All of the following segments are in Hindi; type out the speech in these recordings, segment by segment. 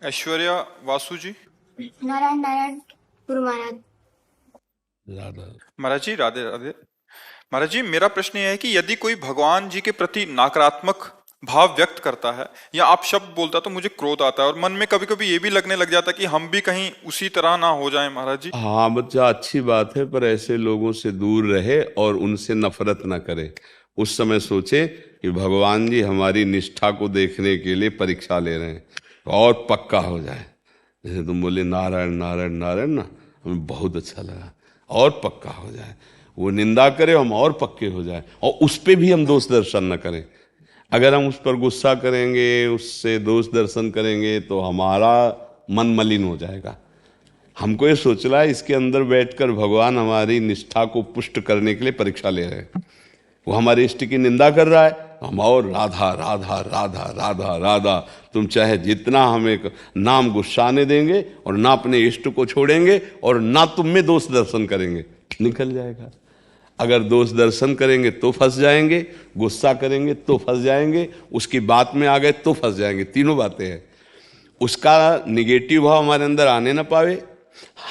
ऐश्वर्या वासु जी। नारायण नारायण गुरु महाराज। राधा। महाराज जी राधे राधे। महाराज जी मेरा प्रश्न यह है कि यदि कोई भगवान जी के प्रति नकारात्मक भाव व्यक्त करता है या आप शब्द बोलता है तो मुझे क्रोध आता है और मन में कभी कभी ये भी लगने लग जाता है कि हम भी कहीं उसी तरह ना हो जाएं महाराज जी। हाँ बच्चा, अच्छी बात है, पर ऐसे लोगों से दूर रहे और उनसे नफरत ना करे। उस समय सोचे कि भगवान जी हमारी निष्ठा को देखने के लिए परीक्षा ले रहे हैं, तो और पक्का हो जाए। जैसे तुम बोले नारायण नारायण नारायण ना, हमें बहुत अच्छा लगा, और पक्का हो जाए। वो निंदा करे, हम और पक्के हो जाए, और उस पर भी हम दोष दर्शन न करें। अगर हम उस पर गुस्सा करेंगे, उससे दोष दर्शन करेंगे, तो हमारा मन मलिन हो जाएगा। हमको ये सोचना है इसके अंदर बैठकर भगवान हमारी निष्ठा को पुष्ट करने के लिए परीक्षा ले रहे हैं। वो हमारे इष्ट की निंदा कर रहा है, हम और राधा राधा राधा राधा राधा, तुम चाहे जितना हमें नाम गुस्साने देंगे और ना अपने इष्ट को छोड़ेंगे और ना तुम में दोष दर्शन करेंगे, निकल जाएगा। अगर दोष दर्शन करेंगे तो फंस जाएंगे, गुस्सा करेंगे तो फंस जाएंगे, उसकी बात में आ गए तो फंस जाएंगे। तीनों बातें हैं। उसका निगेटिव भाव हमारे अंदर आने ना पावे,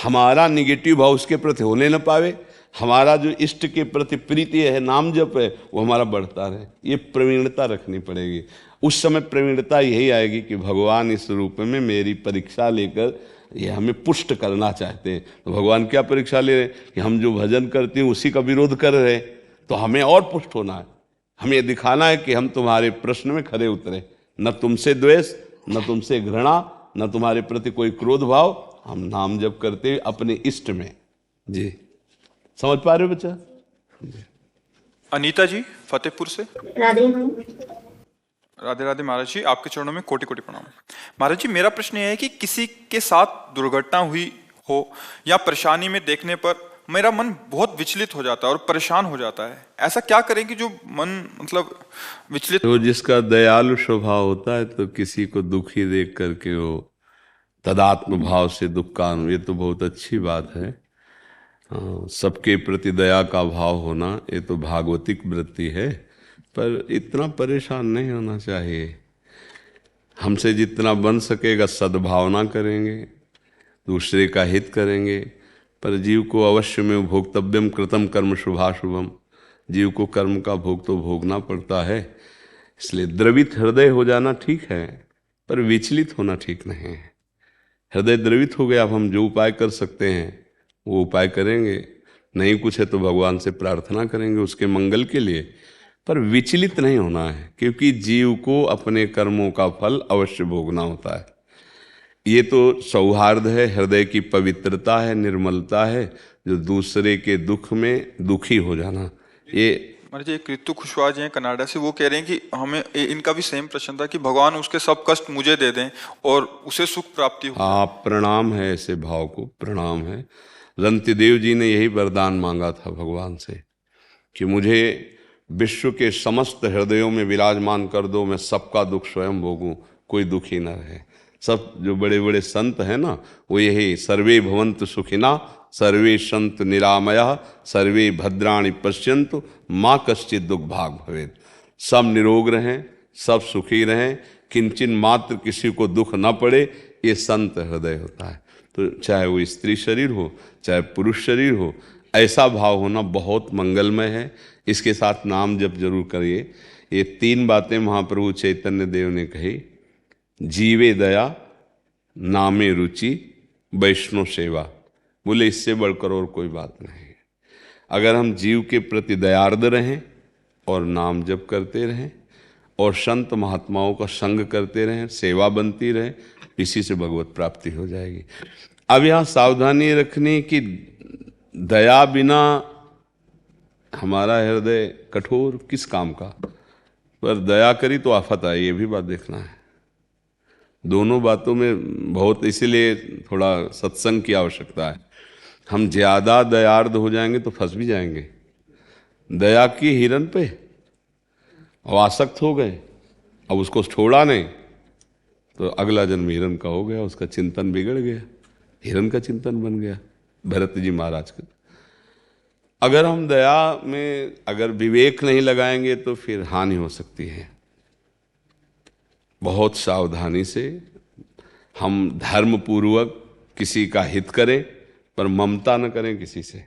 हमारा निगेटिव भाव उसके प्रति होने ना पावे, हमारा जो इष्ट के प्रति प्रीति है, नाम जप है, वो हमारा बढ़ता रहे। ये प्रवीणता रखनी पड़ेगी। उस समय प्रवीणता यही आएगी कि भगवान इस रूप में मेरी परीक्षा लेकर ये हमें पुष्ट करना चाहते हैं। तो भगवान क्या परीक्षा ले रहे हैं कि हम जो भजन करते हैं उसी का विरोध कर रहे हैं, तो हमें और पुष्ट होना है। हमें ये दिखाना है कि हम तुम्हारे प्रश्न में खरे उतरे, न तुमसे द्वेष, न तुमसे घृणा, न तुम्हारे प्रति कोई क्रोध भाव, हम नाम जप करते अपने इष्ट में। जी समझ पा रहे हो बच्चा? अनीता जी फतेहपुर से। राधे राधे राधे महाराज जी, आपके चरणों में कोटि कोटि प्रणाम। महाराज जी मेरा प्रश्न यह है कि किसी के साथ दुर्घटना हुई हो या परेशानी में देखने पर मेरा मन बहुत विचलित हो जाता है और परेशान हो जाता है। ऐसा क्या करें कि जो मन मतलब विचलित। तो जिसका दयालु स्वभाव होता है, तो किसी को दुखी देख करके वो तदात्म भाव से दुख का, ये तो बहुत अच्छी बात है। सबके प्रति दया का भाव होना, ये तो भागवतिक वृत्ति है। पर इतना परेशान नहीं होना चाहिए। हमसे जितना बन सकेगा सद्भावना करेंगे, दूसरे का हित करेंगे। पर जीव को अवश्य में भोक्तव्यम कृतम कर्म शुभाशुभम, जीव को कर्म का भोग तो भोगना पड़ता है। इसलिए द्रवित हृदय हो जाना ठीक है, पर विचलित होना ठीक नहीं है। हृदय द्रवित हो गया, अब हम जो उपाय कर सकते हैं वो उपाय करेंगे, नहीं कुछ है तो भगवान से प्रार्थना करेंगे उसके मंगल के लिए। पर विचलित नहीं होना है, क्योंकि जीव को अपने कर्मों का फल अवश्य भोगना होता है। ये तो सौहार्द है, हृदय की पवित्रता है, निर्मलता है, जो दूसरे के दुख में दुखी हो जाना। ये महाराज जी एक ऋतु खुशवाहा जी हैं कनाडा से, वो कह रहे हैं कि हमें इनका भी सेम प्रश्न था कि भगवान उसके सब कष्ट मुझे दे दें और उसे सुख प्राप्ति हो। हाँ, प्रणाम है ऐसे भाव को, प्रणाम है। रंतिदेव जी ने यही वरदान मांगा था भगवान से कि मुझे विश्व के समस्त हृदयों में विराजमान कर दो, मैं सबका दुख स्वयं भोगूं, कोई दुखी न रहे। सब जो बड़े बड़े संत हैं ना, वो यही सर्वे भवन्तु सुखिना सर्वे संत निरामया सर्वे भद्राणि पश्यन्तु माँ कश्चित् दुख भाग भवेत्। सब निरोग रहें, सब सुखी रहें, किंचन मात्र किसी को दुख न पड़े, ये संत हृदय होता है। तो चाहे वो स्त्री शरीर हो चाहे पुरुष शरीर हो, ऐसा भाव होना बहुत मंगलमय है। इसके साथ नाम जप जरूर करिए। ये तीन बातें महाप्रभु चैतन्य देव ने कही, जीवे दया, नामे रुचि, वैष्णव सेवा। बोले इससे बढ़कर और कोई बात नहीं है। अगर हम जीव के प्रति दयार्द रहें और नाम जप करते रहें और संत महात्माओं का संग करते रहें, सेवा बनती रहे, इसी से भगवत प्राप्ति हो जाएगी। अब यहाँ सावधानी रखनी कि दया बिना हमारा हृदय कठोर किस काम का, पर दया करी तो आफत आई, ये भी बात देखना है। दोनों बातों में बहुत, इसीलिए थोड़ा सत्संग की आवश्यकता है। हम ज्यादा दयार्द हो जाएंगे तो फंस भी जाएंगे। दया की हिरन पे और आसक्त हो गए, अब उसको छोड़ा नहीं तो अगला जन्म हिरन का हो गया, उसका चिंतन बिगड़ गया, हिरन का चिंतन बन गया भरत जी महाराज का। अगर हम दया में अगर विवेक नहीं लगाएंगे तो फिर हानि हो सकती है। बहुत सावधानी से हम धर्म पूर्वक किसी का हित करें पर ममता न करें किसी से।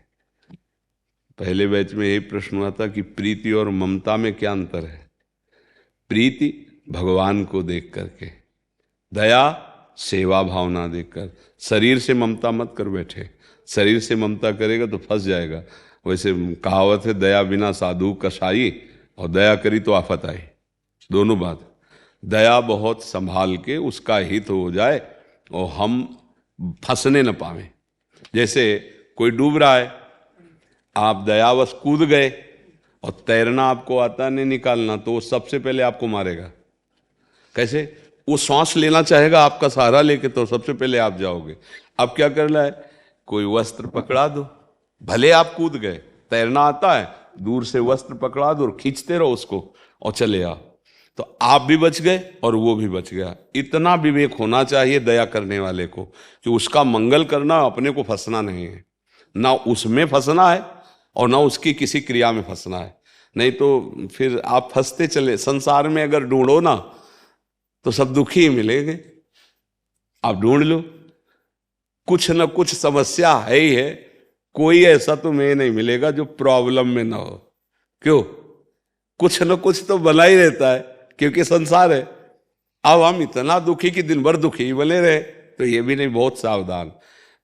पहले बैच में यही प्रश्न हुआ था कि प्रीति और ममता में क्या अंतर है। प्रीति भगवान को देख करके, दया सेवा भावना देखकर। शरीर से ममता मत कर बैठे, शरीर से ममता करेगा तो फंस जाएगा। वैसे कहावत है, दया बिना साधु कसाई, और दया करी तो आफत आई, दोनों बात। दया बहुत संभाल के उसका हित हो जाए और हम फंसने न पावे। जैसे कोई डूब रहा है, आप दयावश कूद गए और तैरना आपको आता नहीं, निकालना, तो वो सबसे पहले आपको मारेगा। कैसे? वो सांस लेना चाहेगा आपका सहारा लेके, तो सबसे पहले आप जाओगे। अब क्या करना है, कोई वस्त्र पकड़ा दो, भले आप कूद गए, तैरना आता है, दूर से वस्त्र पकड़ा दो और खींचते रहो उसको और चले आओ, तो आप भी बच गए और वो भी बच गया। इतना विवेक होना चाहिए दया करने वाले को कि उसका मंगल करना, अपने को फंसना नहीं है, ना उसमें फंसना है और ना उसकी किसी क्रिया में फंसना है। नहीं तो फिर आप फंसते चले। संसार में अगर ढूंढो ना तो सब दुखी ही मिलेंगे। आप ढूंढ लो, कुछ न कुछ समस्या है ही है। कोई ऐसा तुम्हें नहीं मिलेगा जो प्रॉब्लम में ना हो। क्यों? कुछ न कुछ तो बना ही रहता है, क्योंकि संसार है। अब हम इतना दुखी कि दिन भर दुखी ही बने रहे, तो ये भी नहीं, बहुत सावधान।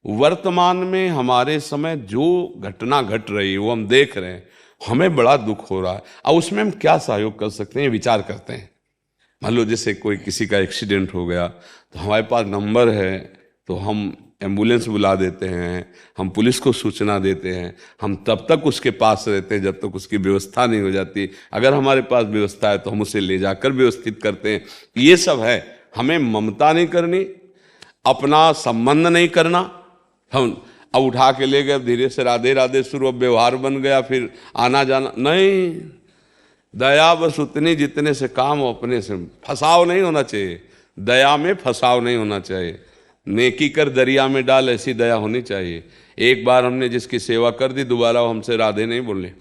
वर्तमान में हमारे समय जो घटना घट रही है वो हम देख रहे हैं, हमें बड़ा दुख हो रहा है। अब उसमें हम क्या सहयोग कर सकते हैं, विचार करते हैं। मान लो जैसे कोई किसी का एक्सीडेंट हो गया, तो हमारे पास नंबर है, तो हम एम्बुलेंस बुला देते हैं, हम पुलिस को सूचना देते हैं। हम तब तक उसके पास रहते हैं जब तक उसकी व्यवस्था नहीं हो जाती। अगर हमारे पास व्यवस्था है तो हम उसे ले जाकर व्यवस्थित करते हैं। ये सब है। हमें ममता नहीं करनी, अपना संबंध नहीं करना। हम अब उठा के ले गए, धीरे से राधे राधे शुरू, अब व्यवहार बन गया, फिर आना जाना नहीं। दया बस उतनी जितने से काम हो, अपने से फसाव नहीं होना चाहिए। दया में फसाव नहीं होना चाहिए। नेकी कर दरिया में डाल, ऐसी दया होनी चाहिए। एक बार हमने जिसकी सेवा कर दी, दोबारा वो हमसे राधे नहीं बोले,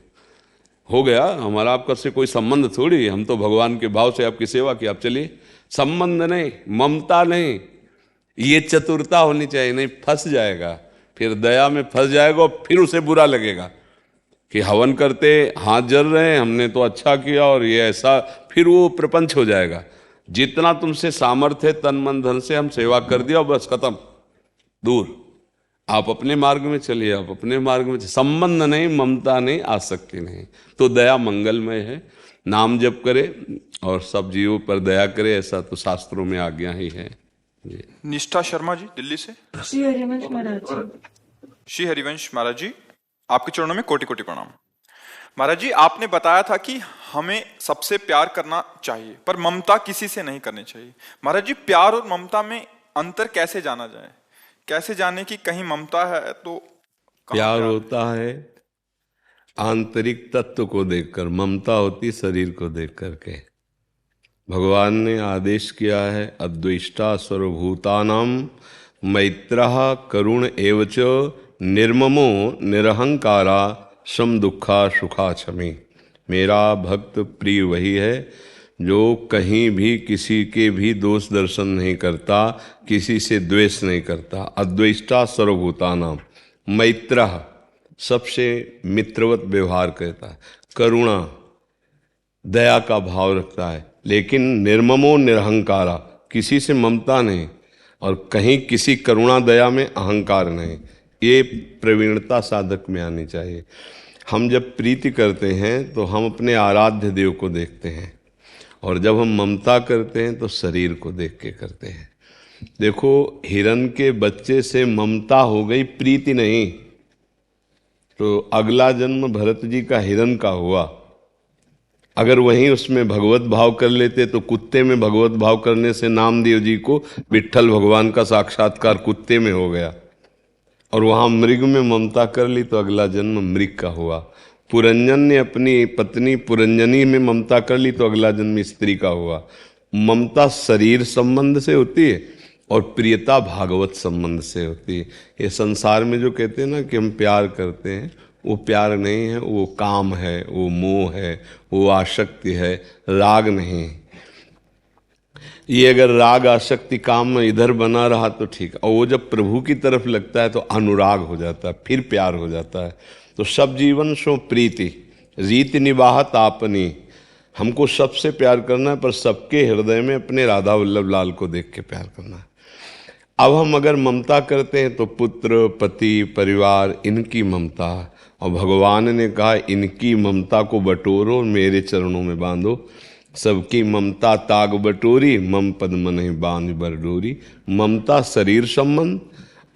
हो गया। हमारा आपका से कोई संबंध थोड़ी, हम तो भगवान के भाव से आपकी सेवा की, आप चलिए। संबंध नहीं, ममता नहीं, ये चतुरता होनी चाहिए। नहीं फंस जाएगा, फिर दया में फंस जाएगा और फिर उसे बुरा लगेगा कि हवन करते हाथ जल रहे हैं, हमने तो अच्छा किया और ये ऐसा, फिर वो प्रपंच हो जाएगा। जितना तुमसे सामर्थ्य तन मन धन से हम सेवा कर दिया, बस खत्म, दूर। आप अपने मार्ग में चलिए, आप अपने मार्ग में, संबंध नहीं, ममता नहीं, आसक्ति नहीं, तो दया मंगलमय है। नाम जप करे और सब जीवों पर दया करे, ऐसा तो शास्त्रों में आज्ञा ही है। जी। निष्ठा शर्मा जी दिल्ली से। श्री हरिवंश महाराज जी। श्री हरिवंश महाराज जी, आपके चरणों में कोटि कोटि प्रणाम। महाराज जी, आपने बताया था कि हमें सबसे प्यार करना चाहिए पर ममता किसी से नहीं करनी चाहिए। महाराज जी, प्यार और ममता में अंतर कैसे जाना जाए? कैसे जाने कि कहीं ममता है तो प्यार होता है आंतरिक तत्व को देखकर, ममता होती शरीर को देख करके। भगवान ने आदेश किया है, अद्वेष्टा सर्वभूतानां मैत्रः करुण एवच निर्ममो निरहंकारा सम दुखा सुखा क्षमी। मेरा भक्त प्रिय वही है जो कहीं भी किसी के भी दोष दर्शन नहीं करता, किसी से द्वेष नहीं करता। अद्वेष्टा सर्वभूतानां, मैत्रः सबसे मित्रवत व्यवहार करता है, करुणा दया का भाव रखता है, लेकिन निर्ममो निरहंकारा, किसी से ममता नहीं और कहीं किसी करुणा दया में अहंकार नहीं। ये प्रवीणता साधक में आनी चाहिए। हम जब प्रीति करते हैं तो हम अपने आराध्य देव को देखते हैं, और जब हम ममता करते हैं तो शरीर को देख के करते हैं। देखो, हिरण के बच्चे से ममता हो गई, प्रीति नहीं, तो अगला जन्म भरत जी का हिरण का हुआ। अगर वहीं उसमें भगवत भाव कर लेते तो कुत्ते में भगवत भाव करने से नामदेव जी को विट्ठल भगवान का साक्षात्कार कुत्ते में हो गया, और वहां मृग में ममता कर ली तो अगला जन्म मृग का हुआ। पुरंजन ने अपनी पत्नी पुरंजनी में ममता कर ली तो अगला जन्म स्त्री का हुआ। ममता शरीर संबंध से होती है और प्रियता भागवत संबंध से होती है। ये संसार में जो कहते हैं ना कि हम प्यार करते हैं, वो प्यार नहीं है, वो काम है, वो मोह है, वो आसक्ति है, राग नहीं। ये अगर राग आसक्ति काम में इधर बना रहा तो ठीक, और वो जब प्रभु की तरफ लगता है तो अनुराग हो जाता है, फिर प्यार हो जाता है। तो सब जीवन सो प्रीति रीति निवाहत आपनी, हमको सबसे प्यार करना है, पर सबके हृदय में अपने राधा वल्लभ लाल को देख के प्यार करना है। अब हम अगर ममता करते हैं तो पुत्र पति परिवार इनकी ममता, और भगवान ने कहा इनकी ममता को बटोरो और मेरे चरणों में बांधो। सबकी ममता ताग बटोरी, मम पद मनहि बांध बर डोरी। ममता शरीर संबंध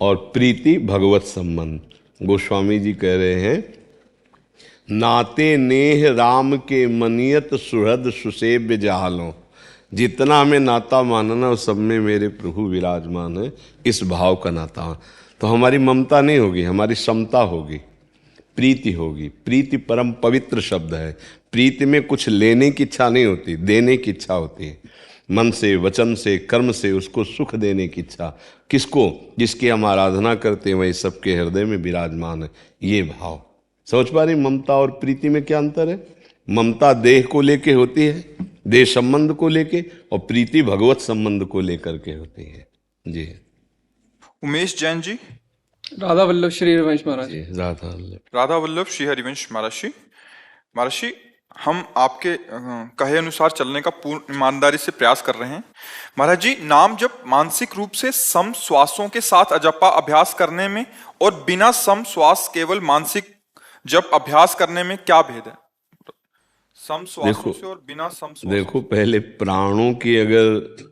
और प्रीति भगवत संबंध। गोस्वामी जी कह रहे हैं नाते नेह राम के मनियत सुहृद सुसेव्य जालो। जितना हमें नाता मानना उस सब में मेरे प्रभु विराजमान है, इस भाव का नाता। तो हमारी ममता नहीं होगी, हमारी समता होगी, प्रीति होगी। प्रीति परम पवित्र शब्द है। प्रीति में कुछ लेने की इच्छा नहीं होती, देने की इच्छा होती है। मन से वचन से कर्म से उसको सुख देने की इच्छा। किसको? जिसकी हम आराधना करते हैं वही सबके हृदय में विराजमान है। ये भाव समझ पा रही? ममता और प्रीति में क्या अंतर है? ममता देह को लेके होती है, देह संबंध को लेके, और प्रीति भगवत संबंध को लेकर के होती है। जी उमेश जैन जी। राधा वल्लभ श्री हरिवंश महाराज। जी राधा वल्लभ। राधा वल्लभ श्री हरिवंश महाराज जी। महाराज जी, हम आपके कहे अनुसार चलने का पूर्ण ईमानदारी से प्रयास कर रहे हैं। महाराज जी, नाम जब मानसिक रूप से सम श्वासों के साथ अजपा अभ्यास करने में और बिना सम श्वास केवल मानसिक जब अभ्यास करने में क्या भेद है? सम श्वासों से और बिना सम श्वासों। देखो, पहले प्राणों की अगर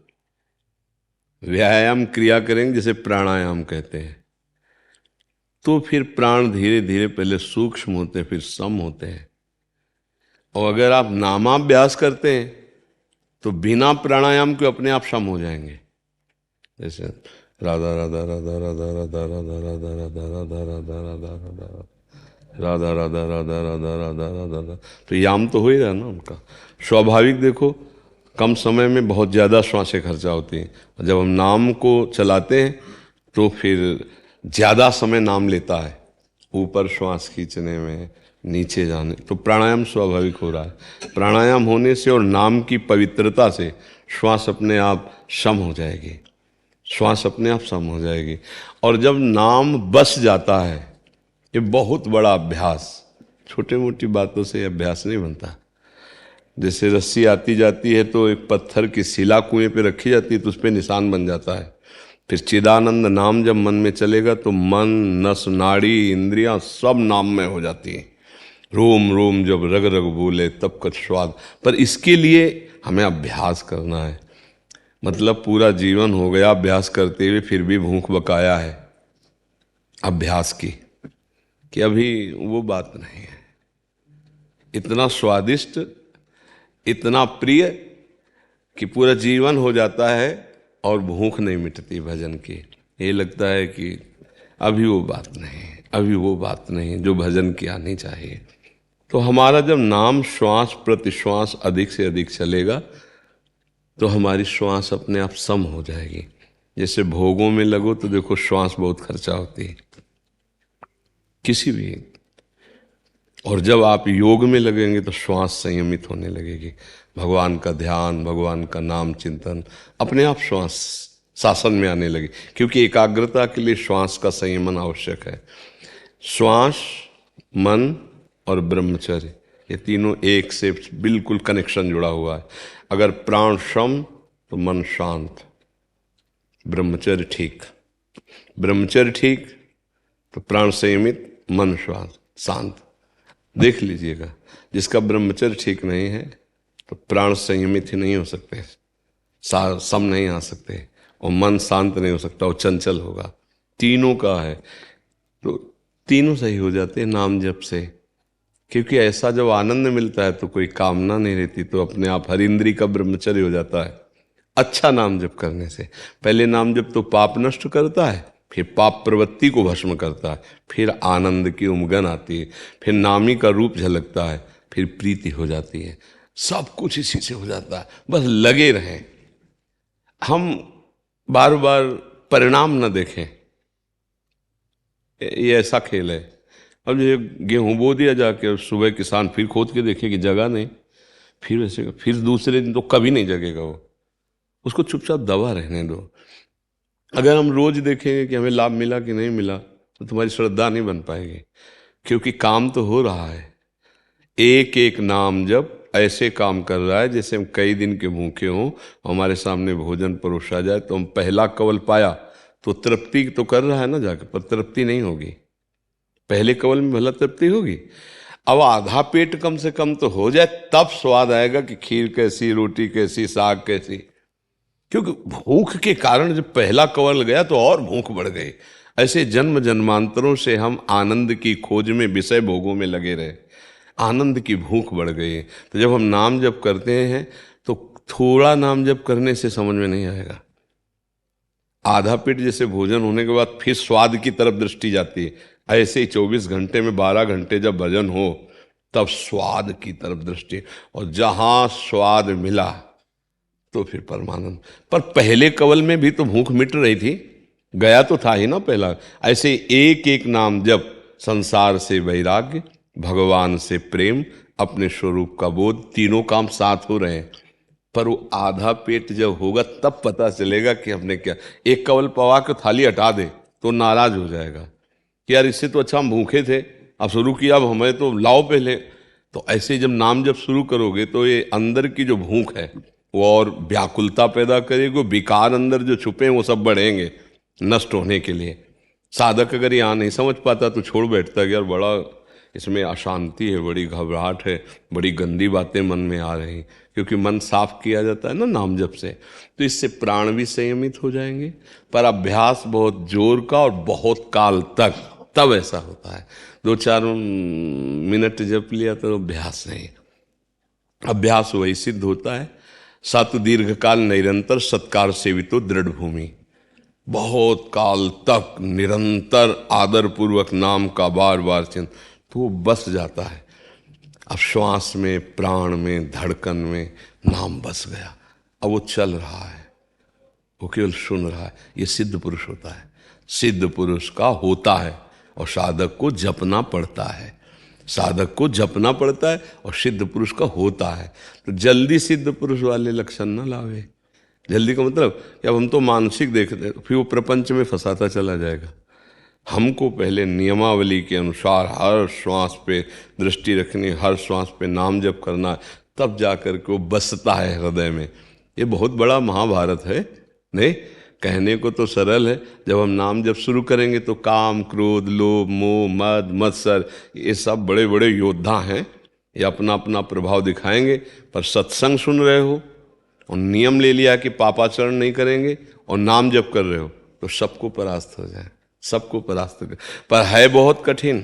व्यायाम क्रिया करेंगे, जैसे प्राणायाम कहते हैं, तो फिर प्राण धीरे धीरे पहले सूक्ष्म होते हैं, फिर सम होते हैं। और अगर आप नामाभ्यास करते हैं तो बिना प्राणायाम के अपने आप सम हो जाएंगे। जैसे राधा राधा राधा राधा राधा राधा राधा राधा राधा राधा राधा राधा राधा राधा राधा राधा राधा राधा, तो याम तो हो ही रहा ना उनका। स्वाभाविक देखो, कम समय में बहुत ज़्यादा श्वासें खर्चा होती हैं, और जब हम नाम को चलाते हैं तो फिर ज़्यादा समय नाम लेता है, ऊपर श्वास खींचने में, नीचे जाने। तो प्राणायाम स्वाभाविक हो रहा है। प्राणायाम होने से और नाम की पवित्रता से श्वास अपने आप सम हो जाएगी, श्वास अपने आप सम हो जाएगी। और जब नाम बस जाता है, ये बहुत बड़ा अभ्यास, छोटे मोटी बातों से अभ्यास नहीं बनता। जैसे रस्सी आती जाती है तो एक पत्थर की शिला कुएं पे रखी जाती है तो उस पर निशान बन जाता है। फिर चिदानंद नाम जब मन में चलेगा तो मन, नस, नाड़ी, इंद्रियां सब नाम में हो जाती हैं। रोम रोम जब रग रग बोले तब कछ स्वाद। पर इसके लिए हमें अभ्यास करना है। मतलब पूरा जीवन हो गया अभ्यास करते हुए, फिर भी भूख बकाया है अभ्यास की, कि अभी वो बात नहीं है। इतना स्वादिष्ट, इतना प्रिय कि पूरा जीवन हो जाता है और भूख नहीं मिटती भजन की। ये लगता है कि अभी वो बात नहीं, अभी वो बात नहीं जो भजन की आनी चाहिए। तो हमारा जब नाम श्वास प्रति श्वास अधिक से अधिक चलेगा तो हमारी श्वास अपने आप सम हो जाएगी। जैसे भोगों में लगो तो देखो श्वास बहुत खर्चा होती है किसी भी, और जब आप योग में लगेंगे तो श्वास संयमित होने लगेगी। भगवान का ध्यान, भगवान का नाम चिंतन, अपने आप श्वास शासन में आने लगे, क्योंकि एकाग्रता के लिए श्वास का संयमन आवश्यक है। श्वास, मन और ब्रह्मचर्य, ये तीनों एक से बिल्कुल कनेक्शन जुड़ा हुआ है। अगर प्राण सम तो मन शांत, ब्रह्मचर्य ठीक, ब्रह्मचर्य ठीक तो प्राण संयमित, मन शांत। देख लीजिएगा, जिसका ब्रह्मचर्य ठीक नहीं है तो प्राण संयमित ही नहीं हो सकते, सम नहीं आ सकते, और मन शांत नहीं हो सकता, वो चंचल होगा। तीनों का है तो तीनों सही हो जाते हैं नाम जप से। क्योंकि ऐसा जब आनंद मिलता है तो कोई कामना नहीं रहती, तो अपने आप हर इंद्री का ब्रह्मचर्य हो जाता है अच्छा नाम जप करने से। पहले नाम जप तो पाप नष्ट करता है, फिर पाप प्रवृत्ति को भस्म करता है, फिर आनंद की उमगन आती है, फिर नामी का रूप झलकता है, फिर प्रीति हो जाती है। सब कुछ इसी से हो जाता है, बस लगे रहें। हम बार बार परिणाम न देखें, ये ऐसा खेल है। अब जो गेहूं बो दिया जाके, सुबह किसान फिर खोद के देखे कि जगह नहीं, फिर वैसे फिर दूसरे दिन तो कभी नहीं जगेगा वो। उसको चुपचाप दबा रहने दो। अगर हम रोज देखेंगे कि हमें लाभ मिला कि नहीं मिला, तो तुम्हारी श्रद्धा नहीं बन पाएगी, क्योंकि काम तो हो रहा है। एक एक नाम जब ऐसे काम कर रहा है जैसे हम कई दिन के भूखे हों, हमारे सामने भोजन परोसा जाए तो हम पहला कवल पाया तो तृप्ति तो कर रहा है ना जाकर, पर तृप्ति नहीं होगी। पहले कवल में भला तृप्ति होगी, अब आधा पेट कम से कम तो हो जाए, तब स्वाद आएगा कि खीर कैसी, रोटी कैसी, साग कैसी। क्योंकि भूख के कारण जब पहला कवल गया तो और भूख बढ़ गई। ऐसे जन्म जन्मांतरों से हम आनंद की खोज में, विषय भोगों में लगे रहे, आनंद की भूख बढ़ गई। तो जब हम नाम जप करते हैं तो थोड़ा नाम जप करने से समझ में नहीं आएगा। आधा पेट जैसे भोजन होने के बाद फिर स्वाद की तरफ दृष्टि जाती है, ऐसे ही 24 घंटे में 12 घंटे जब भजन हो तब स्वाद की तरफ दृष्टि, और जहां स्वाद मिला तो फिर परमानंद। पर पहले कवल में भी तो भूख मिट रही थी, गया तो था ही ना पहला। ऐसे एक एक नाम जप, संसार से वैराग्य, भगवान से प्रेम, अपने स्वरूप का बोध, तीनों काम साथ हो रहे हैं। पर वो आधा पेट जब होगा तब पता चलेगा कि हमने क्या। एक कवल पवा के थाली हटा दे तो नाराज हो जाएगा कि यार इससे तो अच्छा हम भूखे थे, अब शुरू किया, अब हमें तो लाओ पहले। तो ऐसे जब नाम जब शुरू करोगे तो ये अंदर की जो भूख है वो और व्याकुलता पैदा करेगी, विकार अंदर जो छुपे हैं वो सब बढ़ेंगे नष्ट होने के लिए। साधक अगर यहाँ नहीं समझ पाता तो छोड़ बैठता कि यार बड़ा इसमें अशांति है, बड़ी घबराहट है, बड़ी गंदी बातें मन में आ रही, क्योंकि मन साफ किया जाता है ना नाम जप से, तो इससे प्राण भी संयमित हो जाएंगे। पर अभ्यास बहुत जोर का और बहुत काल तक, तब ऐसा होता है। 2-4 मिनट जप लिया तो अभ्यास नहीं, अभ्यास वही सिद्ध होता है। सत दीर्घकाल निरंतर सत्कार सेवितो दृढ़ भूमि, बहुत काल तक निरंतर आदर पूर्वक नाम का बार बार चिंतन, तो वो बस जाता है। अब श्वास में, प्राण में, धड़कन में नाम बस गया, अब वो चल रहा है, वो केवल सुन रहा है। ये सिद्ध पुरुष होता है, सिद्ध पुरुष का होता है, और साधक को जपना पड़ता है, साधक को जपना पड़ता है, और सिद्ध पुरुष का होता है। तो जल्दी सिद्ध पुरुष वाले लक्षण ना लावे। जल्दी का मतलब कि अब हम तो मानसिक देखते हैं, फिर वो प्रपंच में फंसाता चला जाएगा। हमको पहले नियमावली के अनुसार हर श्वास पे दृष्टि रखनी, हर श्वास पे नाम जप करना, तब जाकर के वो बसता है हृदय में। ये बहुत बड़ा महाभारत है, नहीं कहने को तो सरल है। जब हम नाम जप शुरू करेंगे तो काम, क्रोध, लोभ, मोह, मद, मत्सर, ये सब बड़े बड़े योद्धा हैं, ये अपना अपना प्रभाव दिखाएंगे। पर सत्संग सुन रहे हो और नियम ले लिया कि पापाचरण नहीं करेंगे और नाम जप कर रहे हो, तो सबको परास्त हो जाए, सबको परास्त कर। पर है बहुत कठिन।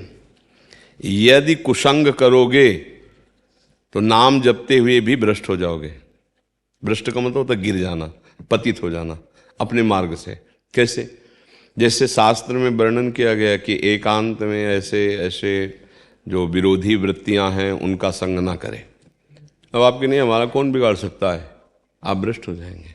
यदि कुसंग करोगे तो नाम जपते हुए भी भ्रष्ट हो जाओगे। भ्रष्ट का मतलब होता है गिर जाना, पतित हो जाना अपने मार्ग से। कैसे? जैसे शास्त्र में वर्णन किया गया कि एकांत में ऐसे ऐसे जो विरोधी वृत्तियां हैं उनका संग ना करें। अब आपके नहीं, हमारा कौन बिगाड़ सकता है, आप भ्रष्ट हो जाएंगे।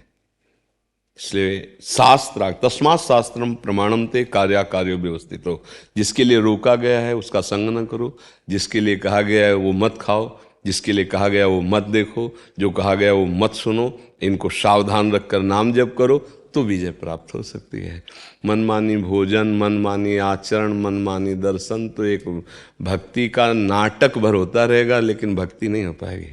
इसलिए शास्त्र, तस्मात् शास्त्रम प्रमाणम ते कार्याकार्यो व्यवस्थित हो। जिसके लिए रोका गया है उसका संग न करो, जिसके लिए कहा गया है वो मत खाओ, जिसके लिए कहा गया वो मत देखो, जो कहा गया वो मत सुनो। इनको सावधान रखकर नाम जप करो तो विजय प्राप्त हो सकती है। मनमानी भोजन, मनमानी आचरण, मनमानी दर्शन तो एक भक्ति का नाटक भर होता रहेगा, लेकिन भक्ति नहीं हो पाएगी।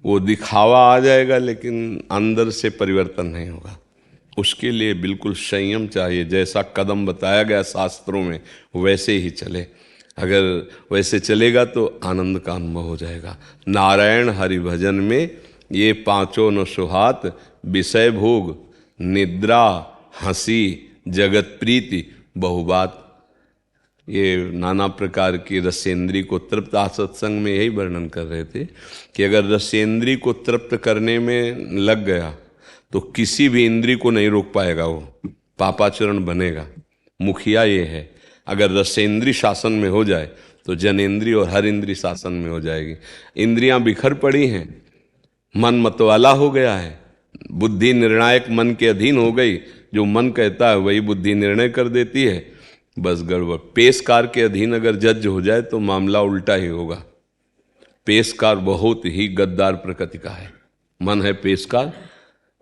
वो दिखावा आ जाएगा लेकिन अंदर से परिवर्तन नहीं होगा। उसके लिए बिल्कुल संयम चाहिए। जैसा कदम बताया गया शास्त्रों में वैसे ही चले। अगर वैसे चलेगा तो आनंद का अनुभव हो जाएगा। नारायण हरि भजन में ये पांचों न सुहात, विषय भोग, निद्रा, हंसी, जगत प्रीति, बहुबात। ये नाना प्रकार की रसेंद्री को तृप्त, आज सत्संग में यही वर्णन कर रहे थे कि अगर रसेंद्री को तृप्त करने में लग गया तो किसी भी इंद्री को नहीं रोक पाएगा, वो पापाचरण बनेगा। मुखिया ये है, अगर रसेंद्री शासन में हो जाए तो जनेंद्री और हर इंद्री शासन में हो जाएगी। इंद्रियां बिखर पड़ी हैं, मन मतवाला हो गया है, बुद्धि निर्णायक मन के अधीन हो गई। जो मन कहता है वही बुद्धि निर्णय कर देती है, बस गड़बड़। पेशकार के अधीन अगर जज हो जाए तो मामला उल्टा ही होगा। पेशकार बहुत ही गद्दार प्रकृति का है, मन है पेशकार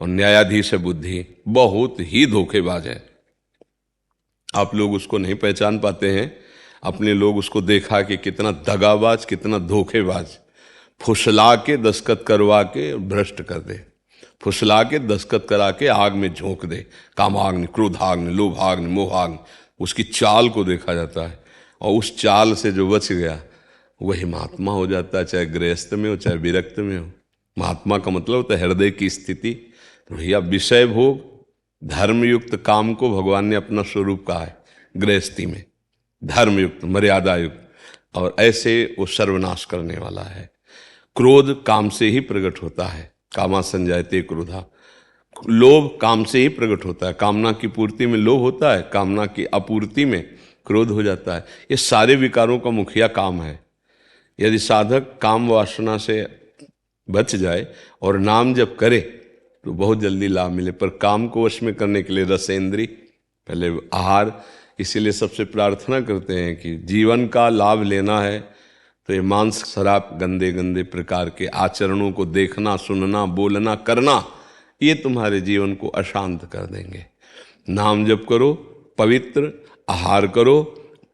और न्यायाधीश है बुद्धि, बहुत ही धोखेबाज है। आप लोग उसको नहीं पहचान पाते हैं, अपने लोग उसको देखा कि कितना दगाबाज, कितना धोखेबाज, फुसला के दस्तखत करवा के भ्रष्ट कर दे, फुसला के दस्तखत करा के आग में झोंक दे, कामाग्नि, क्रोधाग्नि, लोभाग्नि, मोहाग्नि, उसकी चाल को देखा जाता है। और उस चाल से जो बच गया वही महात्मा हो जाता है, चाहे गृहस्थ में हो चाहे विरक्त में हो। महात्मा का मतलब होता है हृदय की स्थिति। तो भैया विषय भोग, धर्मयुक्त काम को भगवान ने अपना स्वरूप कहा है गृहस्थी में, धर्मयुक्त, मर्यादा युक्त, और ऐसे वो सर्वनाश करने वाला है। क्रोध काम से ही प्रकट होता है, कामा संजायते क्रोधा। लोभ काम से ही प्रकट होता है, कामना की पूर्ति में लोभ होता है, कामना की आपूर्ति में क्रोध हो जाता है। ये सारे विकारों का मुखिया काम है। यदि साधक काम वासना से बच जाए और नाम जप करे तो बहुत जल्दी लाभ मिले। पर काम को वश में करने के लिए रसेंद्री, पहले आहार, इसीलिए सबसे प्रार्थना करते हैं कि जीवन का लाभ लेना है तो ये मांस, शराब, गंदे गंदे प्रकार के आचरणों को देखना, सुनना, बोलना, करना, ये तुम्हारे जीवन को अशांत कर देंगे। नाम जप करो, पवित्र आहार करो,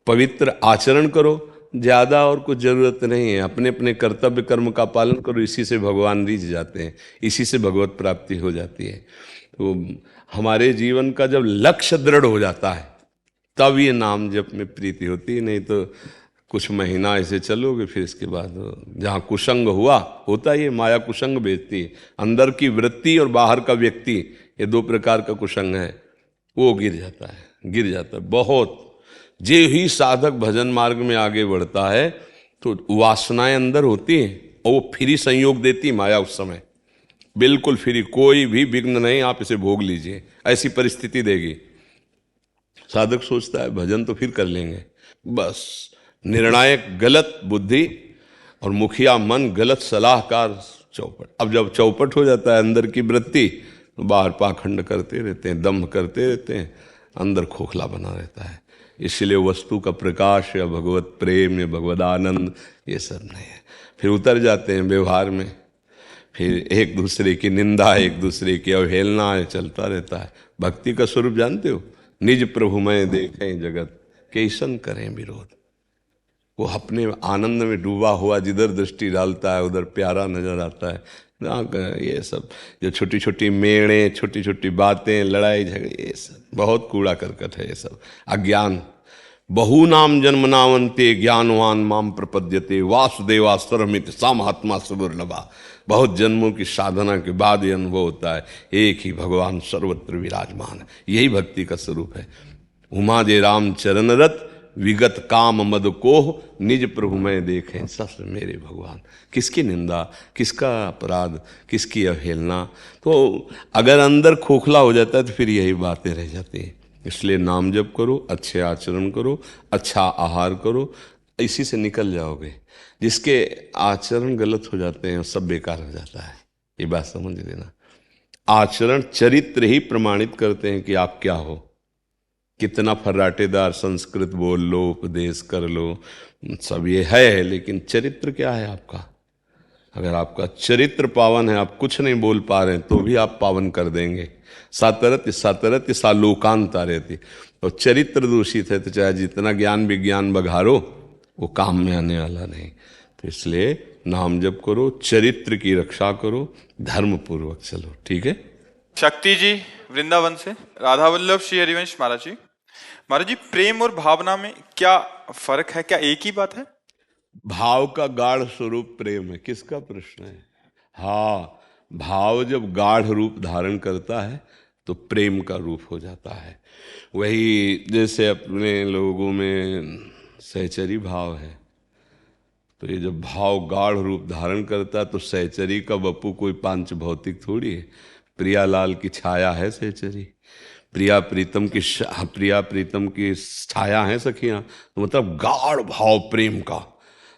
पवित्र आचरण करो, ज्यादा और कुछ जरूरत नहीं है। अपने अपने कर्तव्य कर्म का पालन करो, इसी से भगवान रीझ जाते हैं, इसी से भगवत प्राप्ति हो जाती है। तो हमारे जीवन का जब लक्ष्य दृढ़ हो जाता है तब ये नाम जप में प्रीति होती है। नहीं तो कुछ महीना ऐसे चलोगे, फिर इसके बाद जहाँ कुसंग हुआ होता है, ये माया कुसंग बेचती है। अंदर की वृत्ति और बाहर का व्यक्ति, ये दो प्रकार का कुसंग है, वो गिर जाता है बहुत। जे ही साधक भजन मार्ग में आगे बढ़ता है तो वासनाएं अंदर होती हैं और वो फ्री संयोग देती माया उस समय, बिल्कुल फ्री, कोई भी विघ्न नहीं, आप इसे भोग लीजिए, ऐसी परिस्थिति देगी। साधक सोचता है भजन तो फिर कर लेंगे, बस निर्णायक गलत बुद्धि और मुखिया मन, गलत सलाहकार चौपट। अब जब चौपट हो जाता है अंदर की वृत्ति तो बाहर पाखंड करते रहते हैं, दम्भ करते रहते हैं, अंदर खोखला बना रहता है। इसलिए वस्तु का प्रकाश या भगवत प्रेम या भगवत आनंद ये सब नहीं है। फिर उतर जाते हैं व्यवहार में, फिर एक दूसरे की निंदा, एक दूसरे की अवहेलना चलता रहता है। भक्ति का स्वरूप जानते हो, निज प्रभु मैं देखें जगत कैसन करें विरोध। वो अपने आनंद में डूबा हुआ जिधर दृष्टि डालता है उधर प्यारा नजर आता है। ये सब जो छोटी छोटी मेड़े, छोटी छोटी बातें, लड़ाई झगड़े, ये सब बहुत कूड़ा करकट है। ये सब अज्ञान। बहु नाम जन्मनावंते ज्ञानवान माम प्रपद्यते वासुदेवा सर्वमित सा महात्मा सुदुर्लभा। बहुत जन्मों की साधना के बाद ये अनुभव होता है एक ही भगवान सर्वत्र विराजमान है। यही भक्ति का स्वरूप है। उमा जे राम चरण रत विगत काम मद कोह निज प्रभु मैं देखें सस मेरे भगवान। किसकी निंदा, किसका अपराध, किसकी अवहेलना। तो अगर अंदर खोखला हो जाता है तो फिर यही बातें रह जाती हैं। इसलिए नाम जप करो, अच्छे आचरण करो, अच्छा आहार करो, इसी से निकल जाओगे। जिसके आचरण गलत हो जाते हैं सब बेकार हो जाता है, ये बात समझ लेना। आचरण, चरित्र ही प्रमाणित करते हैं कि आप क्या हो। कितना फर्राटेदार संस्कृत बोल लो, उपदेश कर लो, सब ये है, लेकिन चरित्र क्या है आपका। अगर आपका चरित्र पावन है, आप कुछ नहीं बोल पा रहे हैं तो भी आप पावन कर देंगे। सातरत सातरत सालोकांता रहती। और चरित्र दूषित है तो चाहे जितना ज्ञान विज्ञान बघारो वो काम में आने वाला नहीं। तो इसलिए नाम जप करो, चरित्र की रक्षा करो, धर्म पूर्वक चलो। ठीक है। शक्ति जी वृंदावन से। राधा वल्लभ श्री हरिवंश महाराज जी। महाराज जी, प्रेम और भावना में क्या फर्क है, क्या एक ही बात है? भाव का गाढ़ स्वरूप प्रेम है। किसका प्रश्न है? हाँ, भाव जब गाढ़ रूप धारण करता है तो प्रेम का रूप हो जाता है। वही जैसे अपने लोगों में सहचरी भाव है, तो ये जब भाव गाढ़ रूप धारण करता है तो सहचरी का बप्पू कोई पांच भौतिक थोड़ी है। प्रियालाल की छाया है सहचरी, प्रिया प्रीतम की छाया है सखियां। तो मतलब गाढ़ भाव प्रेम का,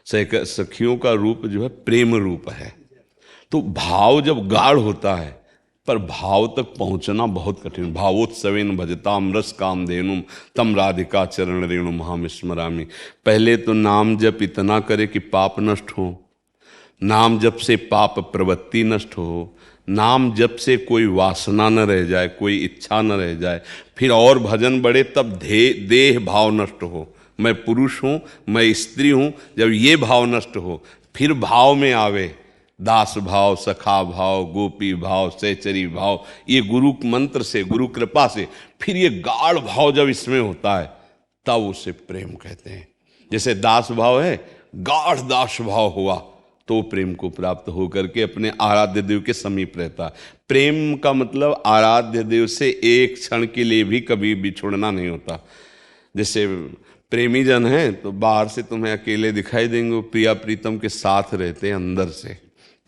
सखियों का रूप जो है प्रेम रूप है। तो भाव जब गाढ़ होता है, पर भाव तक पहुंचना बहुत कठिन। भावोत्सवेन भजताम रस काम धेनुम तम राधिका चरण रेणु महाम स्मरामी। पहले तो नाम जप इतना करे कि पाप नष्ट हो, नाम जप से पाप प्रवृत्ति नष्ट हो, नाम जप से कोई वासना न रह जाए, कोई इच्छा न रह जाए, फिर और भजन बढ़े, तब देह भाव नष्ट हो, मैं पुरुष हूँ, मैं स्त्री हूँ, जब ये भाव नष्ट हो फिर भाव में आवे दास भाव, सखा भाव, गोपी भाव, सहचरी भाव, ये गुरु मंत्र से, गुरु कृपा से फिर ये गाढ़ भाव जब इसमें होता है तब उसे प्रेम कहते हैं। जैसे दास भाव है, गाढ़ दास भाव हुआ तो प्रेम को प्राप्त होकर के अपने आराध्य देव के समीप रहता है। प्रेम का मतलब आराध्य देव से एक क्षण के लिए भी कभी बिछुड़ना नहीं होता। जैसे प्रेमी जन हैं तो बाहर से तुम्हें अकेले दिखाई देंगे, वो प्रिया प्रीतम के साथ रहते हैं, अंदर से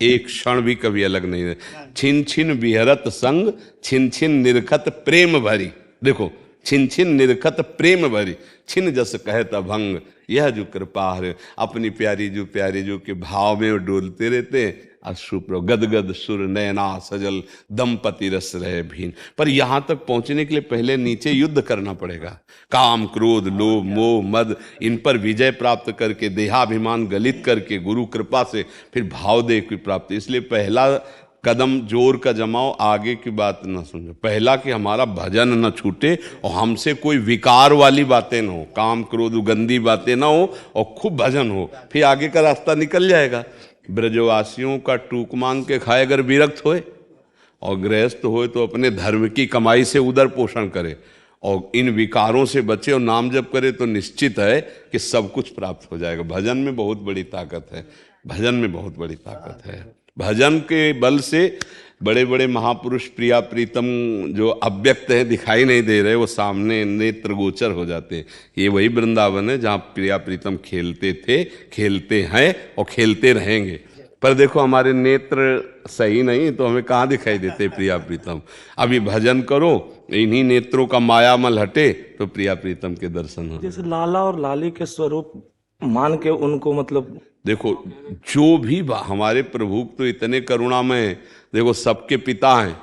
एक क्षण भी कभी अलग नहीं रहते। छिन छिन विहरत संग, छिन छिन निरखत प्रेम भरी। देखो, छिन छिन निरखत प्रेम भरी, छिन जस कहत भंग, यह जो कृपा है, अपनी प्यारी जो के भाव में वो डोलते रहते हैं। अश्रुप्र गदगद सुर नयना सजल, दंपति रस रहे भीन। पर यहां तक पहुंचने के लिए पहले नीचे युद्ध करना पड़ेगा। काम, क्रोध, लोभ, मोह, मद, इन पर विजय प्राप्त करके, देहाभिमान गलित करके, गुरु कृपा से फिर भाव देह की प्राप्ति। इसलिए पहला कदम जोर का जमाओ, आगे की बात न समझो। पहला कि हमारा भजन न छूटे और हमसे कोई विकार वाली बातें न हो, काम क्रोध गंदी बातें ना हो और खूब भजन हो, फिर आगे का रास्ता निकल जाएगा। ब्रजवासियों का टूक मांग के खाए अगर विरक्त होए और गृहस्थ होए तो अपने धर्म की कमाई से उदर पोषण करे और इन विकारों से बचे और नाम जप करे तो निश्चित है कि सब कुछ प्राप्त हो जाएगा। भजन में बहुत बड़ी ताकत है, भजन में बहुत बड़ी ताकत है। भजन के बल से बड़े बड़े महापुरुष प्रिया प्रीतम जो अव्यक्त हैं, दिखाई नहीं दे रहे, वो सामने नेत्र गोचर हो जाते हैं। ये वही वृंदावन है जहाँ प्रिया प्रीतम खेलते थे, खेलते हैं और खेलते रहेंगे। पर देखो हमारे नेत्र सही नहीं तो हमें कहाँ दिखाई देते प्रिया प्रीतम। अभी भजन करो, इन्हीं नेत्रों का मायामल हटे तो प्रिया प्रीतम के दर्शन हो। जैसे लाला और लाली के स्वरूप मान के उनको मतलब देखो, जो भी हमारे प्रभु तो इतने करुणामय हैं। देखो, सबके पिता हैं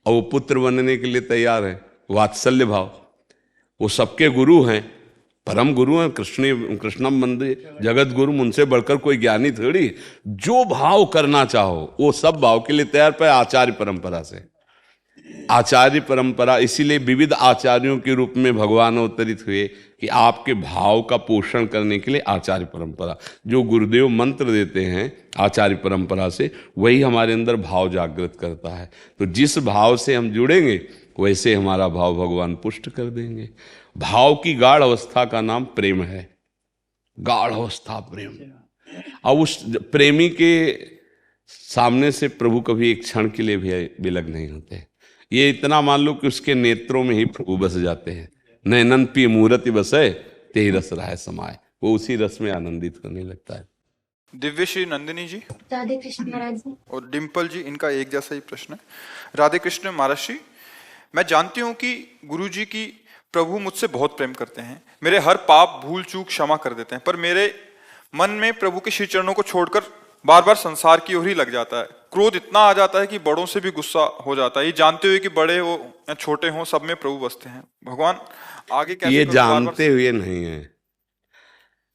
और वो पुत्र बनने के लिए तैयार हैं, वात्सल्य भाव। वो सबके गुरु हैं, परम गुरु हैं, कृष्णम वंदे जगत गुरु, उनसे बढ़कर कोई ज्ञानी थोड़ी। जो भाव करना चाहो वो सब भाव के लिए तैयार पाए आचार्य परंपरा से। आचार्य परंपरा, इसीलिए विविध आचार्यों के रूप में भगवान अवतरित हुए कि आपके भाव का पोषण करने के लिए आचार्य परंपरा। जो गुरुदेव मंत्र देते हैं आचार्य परंपरा से, वही हमारे अंदर भाव जागृत करता है। तो जिस भाव से हम जुड़ेंगे वैसे हमारा भाव भगवान पुष्ट कर देंगे। भाव की गाढ़ अवस्था का नाम प्रेम है, गाढ़ अवस्था प्रेम। अब उस प्रेमी के सामने से प्रभु कभी एक क्षण के लिए भी विलग नहीं होते। ये इतना मान लो कि उसके नेत्रों में ही प्रभु बस जाते हैं। नैनन पी मूर्ति बसे ते रस राय समाये, वो उसी रस में आनंदित होने लगता है। दिव्य श्री नंदिनी जी राधे कृष्ण महाराज जी। और डिम्पल जी, इनका एक जैसा ही प्रश्न है। राधे कृष्ण महाराज जी, मैं जानती हूँ कि गुरु जी की प्रभु मुझसे बहुत प्रेम करते हैं, मेरे हर पाप भूल चूक क्षमा कर देते हैं, पर मेरे मन में प्रभु के श्री चरणों को छोड़कर बार बार संसार की ओर ही लग जाता है। क्रोध इतना आ जाता है कि बड़ों से भी गुस्सा हो जाता है। ये जानते हुए कि बड़े हो या छोटे हो, सब में प्रभु बसते हैं। भगवान आगे कैसे ये जानते हुए नहीं है।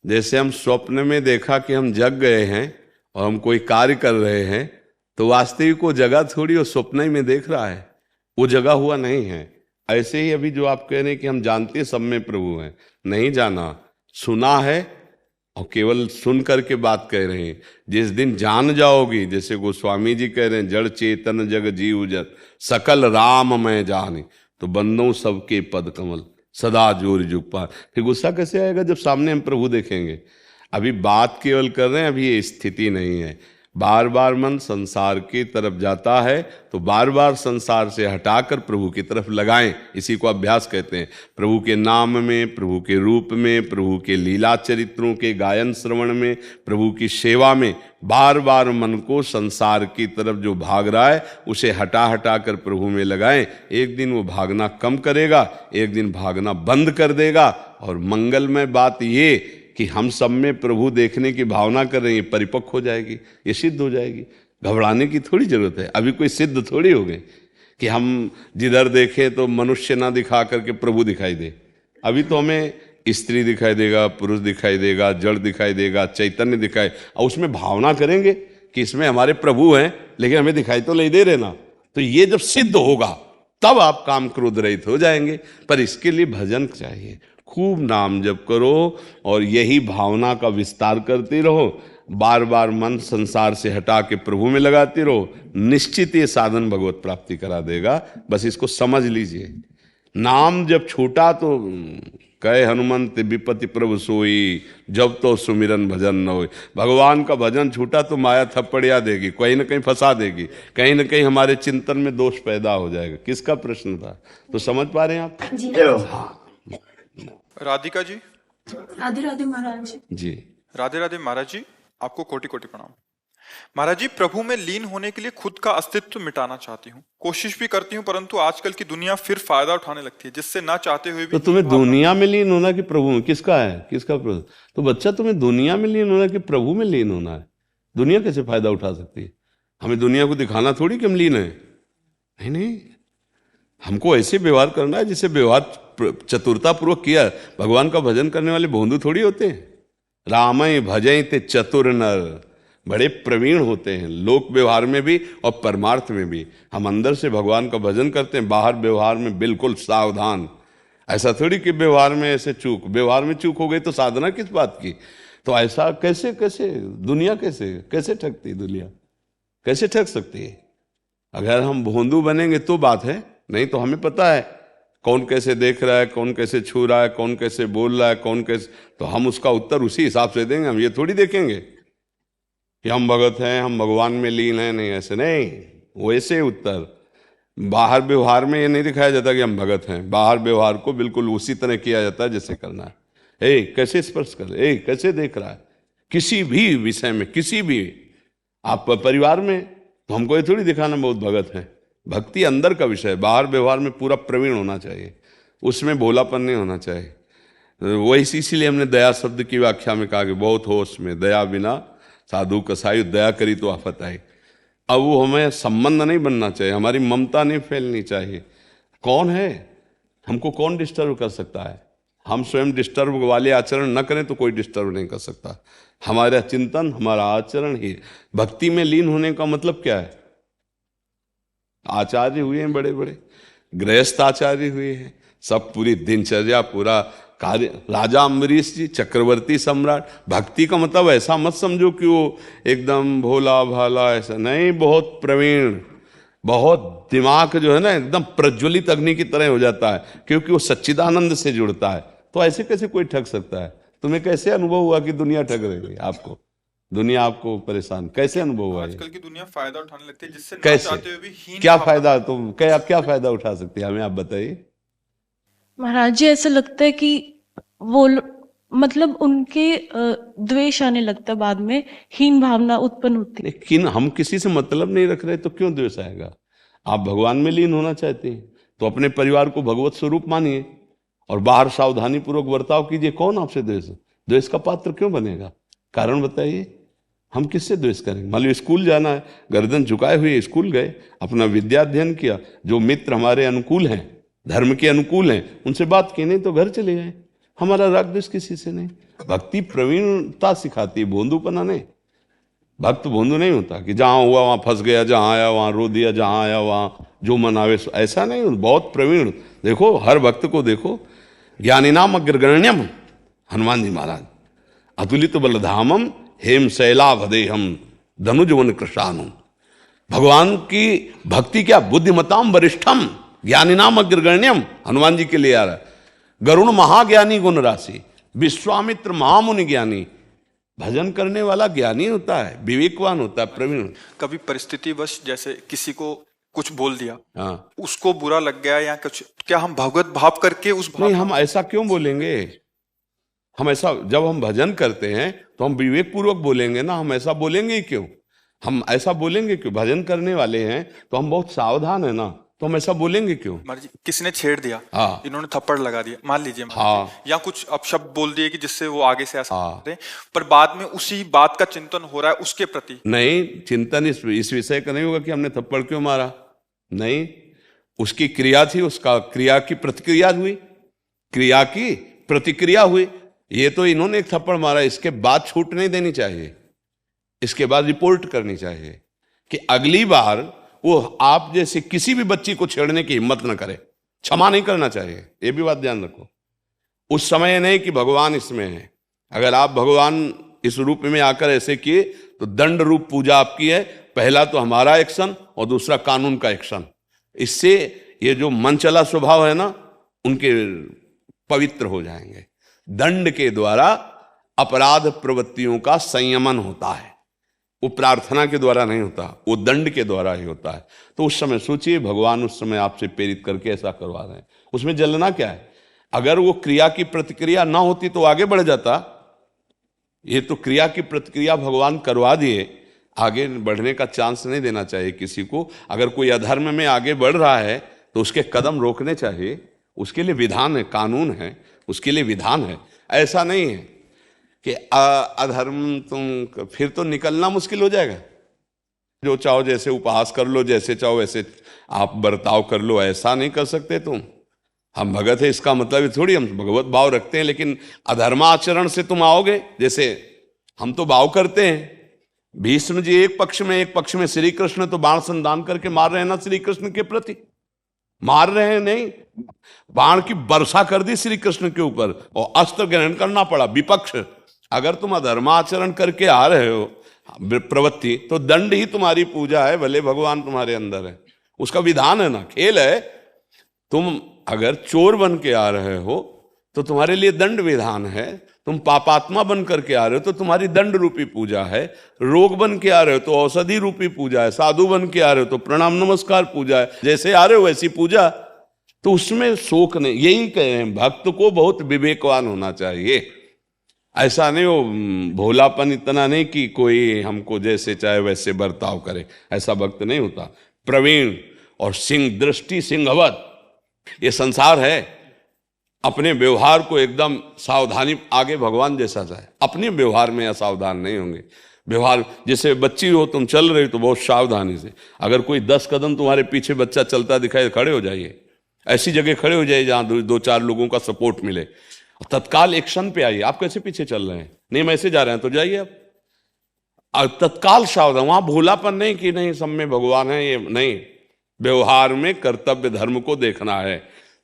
जैसे हम स्वप्न में देखा कि हम जग गए हैं और हम कोई कार्य कर रहे हैं, तो वास्तविक वो जगह थोड़ी वो स्वप्न ही में देख रहा है, वो जगह हुआ नहीं है। ऐसे ही अभी जो आप कह रहे हैं कि हम जानते सब में प्रभु हैं, नहीं जाना, सुना है और केवल सुन करके बात कह रहे हैं। जिस दिन जान जाओगी, जैसे गोस्वामी जी कह रहे हैं, जड़ चेतन जग जीव जत सकल राम मैं जाने, तो बंदों सबके पद कमल सदा जोर जुग पार। फिर गुस्सा कैसे आएगा जब सामने हम प्रभु देखेंगे। अभी बात केवल कर रहे हैं, अभी ये स्थिति नहीं है। बार बार मन संसार की तरफ जाता है तो बार बार संसार से हटाकर प्रभु की तरफ लगाएं, इसी को अभ्यास कहते हैं। प्रभु के नाम में, प्रभु के रूप में, प्रभु के लीला चरित्रों के गायन श्रवण में, प्रभु की सेवा में बार बार मन को संसार की तरफ जो भाग रहा है उसे हटा हटा कर प्रभु में लगाएं। एक दिन वो भागना कम करेगा, एक दिन भागना बंद कर देगा। और मंगलमय बात ये कि हम सब में प्रभु देखने की भावना कर रहे हैं, परिपक्व हो जाएगी, ये सिद्ध हो जाएगी। घबराने की थोड़ी जरूरत है। अभी कोई सिद्ध थोड़ी हो गए कि हम जिधर देखें तो मनुष्य ना दिखा करके प्रभु दिखाई दे। अभी तो हमें स्त्री दिखाई देगा, पुरुष दिखाई देगा, जड़ दिखाई देगा, चैतन्य दिखाई, और उसमें भावना करेंगे कि इसमें हमारे प्रभु हैं, लेकिन हमें दिखाई तो नहीं दे रहे ना। तो ये जब सिद्ध होगा तब आप काम क्रोध रहित हो जाएंगे। पर इसके लिए भजन चाहिए, खूब नाम जप करो और यही भावना का विस्तार करते रहो। बार बार मन संसार से हटा के प्रभु में लगाते रहो, निश्चित ये साधन भगवत प्राप्ति करा देगा। बस इसको समझ लीजिए। नाम जब छूटा तो कहे हनुमंत विपति प्रभु सोई, जब तो सुमिरन भजन न होई। भगवान का भजन छूटा तो माया थप्पड़िया देगी, कहीं ना कहीं फंसा देगी, कहीं ना कहीं हमारे चिंतन में दोष पैदा हो जाएगा। किसका प्रश्न था? तो समझ पा रहे हैं आप? जी राधिका जी। राधे राधे महाराज। जी राधे राधे महाराज जी, आपको कोटि कोटि प्रणाम। महाराज जी, प्रभु में लीन होने के लिए खुद का अस्तित्व मिटाना चाहती हूँ, कोशिश भी करती हूँ, परंतु आजकल की दुनिया फिर फायदा उठाने लगती है, जिससे ना चाहते हुए भी। तो तुम्हें दुनिया में लीन होना कि प्रभु में? किसका है, किसका प्रभु? तो बच्चा तुम्हें दुनिया में लीन होना कि प्रभु में लीन होना है? दुनिया कैसे फायदा उठा सकती है? हमें दुनिया को दिखाना थोड़ी कि हम लीन है। नहीं नहीं, हमको ऐसे व्यवहार करना है जिससे व्यवहार चतुरता पूर्वक किया। भगवान का भजन करने वाले भोंदू थोड़ी होते हैं। रामय भजय ते चतुर नर, बड़े प्रवीण होते हैं लोक व्यवहार में भी और परमार्थ में भी। हम अंदर से भगवान का भजन करते हैं, बाहर व्यवहार में बिल्कुल सावधान। ऐसा थोड़ी कि व्यवहार में ऐसे चूक, व्यवहार में चूक हो गई तो साधना किस बात की? तो ऐसा कैसे कैसे दुनिया कैसे ठगती दुनिया? कैसे ठग सकती है? अगर हम भोंदू बनेंगे तो बात है, नहीं तो हमें पता है कौन कैसे देख रहा है, कौन कैसे छू रहा है, कौन कैसे बोल रहा है, कौन कैसे, तो हम उसका उत्तर उसी हिसाब से देंगे। हम ये थोड़ी देखेंगे कि हम भगत हैं, हम भगवान में लीन हैं। नहीं, ऐसे नहीं, वैसे उत्तर। बाहर व्यवहार में ये नहीं दिखाया जाता कि हम भगत हैं, बाहर व्यवहार को बिल्कुल उसी तरह किया जाता है जैसे करना है। कैसे स्पर्श कर, कैसे देख रहा है, किसी भी विषय में, किसी भी आप परिवार में, तो हमको ये थोड़ी दिखाना बहुत भगत है। भक्ति अंदर का विषय है, बाहर व्यवहार में पूरा प्रवीण होना चाहिए, उसमें भोलापन नहीं होना चाहिए। वही इसीलिए हमने दया शब्द की व्याख्या में कहा कि बहुत होश में दया बिना साधु कसाई, दया करी तो आफत आई। अब वो हमें संबंध नहीं बनना चाहिए, हमारी ममता नहीं फैलनी चाहिए। कौन है, हमको कौन डिस्टर्ब कर सकता है? हम स्वयं डिस्टर्ब वाले आचरण न करें तो कोई डिस्टर्ब नहीं कर सकता। हमारा चिंतन, हमारा आचरण ही भक्ति में लीन होने का मतलब क्या है? आचार्य हुए हैं बड़े बड़े, गृहस्थ आचार्य हुए हैं, सब पूरी दिनचर्या, पूरा कार्य। राजा अम्बरीश जी, चक्रवर्ती सम्राट। भक्ति का मतलब ऐसा मत समझो कि वो एकदम भोला भाला, ऐसा नहीं, बहुत प्रवीण, बहुत दिमाग जो है ना एकदम प्रज्वलित अग्नि की तरह हो जाता है, क्योंकि वो सच्चिदानंद से जुड़ता है। तो ऐसे कैसे कोई ठग सकता है? तुम्हें कैसे अनुभव हुआ कि दुनिया ठग रही है आपको, दुनिया आपको परेशान? कैसे अनुभव हुआ? आजकल की दुनिया फायदा उठाने लगती है, जिससे ना कैसे, चाहते हुए भी हीन क्या भावना- फायदा, तुम क्या फायदा उठा सकती है? हमें आप बताइए। महाराज जी, ऐसा लगता है कि मतलब उनके द्वेष आने लगता है, बाद में हीन भावना उत्पन्न होती है। लेकिन हम किसी से मतलब नहीं रख रहे तो क्यों द्वेष आएगा? आप भगवान में लीन होना चाहते हैं तो अपने परिवार को भगवत स्वरूप मानिए और बाहर सावधानी पूर्वक बर्ताव कीजिए। कौन आपसे द्वेष का पात्र क्यों बनेगा? कारण बताइए। हम किससे द्वेष करेंगे? मान लो स्कूल जाना है, गर्दन झुकाए हुए स्कूल गए, अपना विद्या अध्ययन किया, जो मित्र हमारे अनुकूल हैं, धर्म के अनुकूल हैं, उनसे बात की, नहीं तो घर चले गए। हमारा राग द्वेष किसी से नहीं। भक्ति प्रवीणता सिखाती है, भोंदूपना नहीं। भक्त भोंदू नहीं होता कि जहां हुआ वहां फंस गया, जहां आया वहां रो दिया, जहां आया वहां जो मनावे, ऐसा नहीं। बहुत प्रवीण। देखो हर भक्त को देखो, ज्ञानिनाम अग्रगण्यम, हनुमान जी महाराज, अतुलित बलधामम हेम शैलाभदेहम धनुजवन कृशानु। भगवान की भक्ति क्या, बुद्धिमताम वरिष्ठम ज्ञानिनाम अग्रगण्यम, हनुमान जी के लिए आ रहा है। गरुण महाज्ञानी गुण राशि, विश्वामित्र महामुनि ज्ञानी। भजन करने वाला ज्ञानी होता है, विवेकवान होता है, प्रवीण। कभी परिस्थितिवश जैसे किसी को कुछ बोल दिया, हाँ, उसको बुरा लग गया या कुछ, क्या हम भगवत भाव करके उस भाव नहीं, हम ऐसा क्यों बोलेंगे? हम ऐसा, जब हम भजन करते हैं तो हम विवेक पूर्वक बोलेंगे ना, हम ऐसा बोलेंगे ही क्यों? हम ऐसा बोलेंगे क्यों? भजन करने वाले हैं तो हम बहुत सावधान है ना, तो हम ऐसा बोलेंगे क्यों? महाराज जी, किसी ने छेड़ दिया, हाँ, इन्होंने थप्पड़ लगा दिया, मान लीजिए महाराज हाँ, जी, या कुछ अपशब्द बोल दिए कि जिससे वो आगे से ऐसा हाँ, करे, पर बाद में उसी बात का चिंतन हो रहा है उसके प्रति। नहीं, चिंतन इस विषय का नहीं होगा कि हमने थप्पड़ क्यों मारा। नहीं, उसकी क्रिया थी, उसका क्रिया की प्रतिक्रिया हुई, क्रिया की प्रतिक्रिया हुई। ये तो इन्होंने एक थप्पड़ मारा, इसके बाद छूट नहीं देनी चाहिए। इसके बाद रिपोर्ट करनी चाहिए कि अगली बार वो आप जैसे किसी भी बच्ची को छेड़ने की हिम्मत न करे। क्षमा नहीं करना चाहिए, ये भी बात ध्यान रखो। उस समय नहीं कि भगवान इसमें है। अगर आप भगवान इस रूप में आकर ऐसे किए तो दंड रूप पूजा आपकी है। पहला तो हमारा एक्शन और दूसरा कानून का एक्शन। इससे ये जो मन चला स्वभाव है ना, उनके पवित्र हो जाएंगे। दंड के द्वारा अपराध प्रवृत्तियों का संयमन होता है, वो प्रार्थना के द्वारा नहीं होता, वो दंड के द्वारा ही होता है। तो उस समय सोचिए, भगवान उस समय आपसे प्रेरित करके ऐसा करवा रहे हैं, उसमें जलना क्या है? अगर वो क्रिया की प्रतिक्रिया ना होती तो आगे बढ़ जाता। ये तो क्रिया की प्रतिक्रिया भगवान करवा दिए, आगे बढ़ने का चांस नहीं देना चाहिए किसी को। अगर कोई अधर्म में आगे बढ़ रहा है तो उसके कदम रोकने चाहिए, उसके लिए विधान है, कानून है, उसके लिए विधान है। ऐसा नहीं है कि अधर्म तुम फिर तो निकलना मुश्किल हो जाएगा। जो चाहो जैसे उपहास कर लो, जैसे चाहो वैसे आप बर्ताव कर लो, ऐसा नहीं कर सकते तुम। हम भगत है इसका मतलब ये थोड़ी हम भगवत भाव रखते हैं, लेकिन अधर्माचरण से तुम आओगे। जैसे हम तो भाव करते हैं, भीष्म जी एक पक्ष में श्री कृष्ण तो बाण संधान करके मार रहे हैं ना, श्री कृष्ण के प्रति मार रहे हैं, नहीं बाण की वर्षा कर दी श्री कृष्ण के ऊपर और अस्त्र ग्रहण करना पड़ा विपक्ष। अगर तुम अधर्माचरण करके आ रहे हो प्रवृत्ति, तो दंड ही तुम्हारी पूजा है, भले भगवान तुम्हारे अंदर है, उसका विधान है ना, खेल है। तुम अगर चोर बन के आ रहे हो तो तुम्हारे लिए दंड विधान है। तुम पापात्मा बन करके आ रहे हो तो तुम्हारी दंड रूपी पूजा है। रोग बन के आ रहे हो तो औषधि रूपी पूजा है। साधु बन के आ रहे हो तो प्रणाम नमस्कार पूजा है। जैसे आ रहे हो वैसी पूजा। तो उसमें शोक नहीं, यही कह रहे हैं, भक्त को बहुत विवेकवान होना चाहिए। ऐसा नहीं हो भोलापन इतना नहीं कि कोई हमको जैसे चाहे वैसे बर्ताव करे, ऐसा भक्त नहीं होता। प्रवीण और सिंह दृष्टि सिंहवत ये संसार है। अपने व्यवहार को एकदम सावधानी, आगे भगवान जैसा चाहे, अपने व्यवहार में असावधान नहीं होंगे। व्यवहार जैसे बच्ची हो, तुम चल रहे हो तो बहुत सावधानी से, अगर कोई 10 कदम तुम्हारे पीछे बच्चा चलता दिखाए, खड़े हो जाइए, ऐसी जगह खड़े हो जाइए जहां 2-4 लोगों का सपोर्ट मिले, तत्काल एक्शन पे आइए। आप कैसे पीछे चल रहे हैं, नहीं हम ऐसे जा रहे हैं तो जाइए आप, तत्काल सावधान। वहां भोलापन नहीं कि नहीं सब में भगवान है, ये नहीं। व्यवहार में कर्तव्य धर्म को देखना है।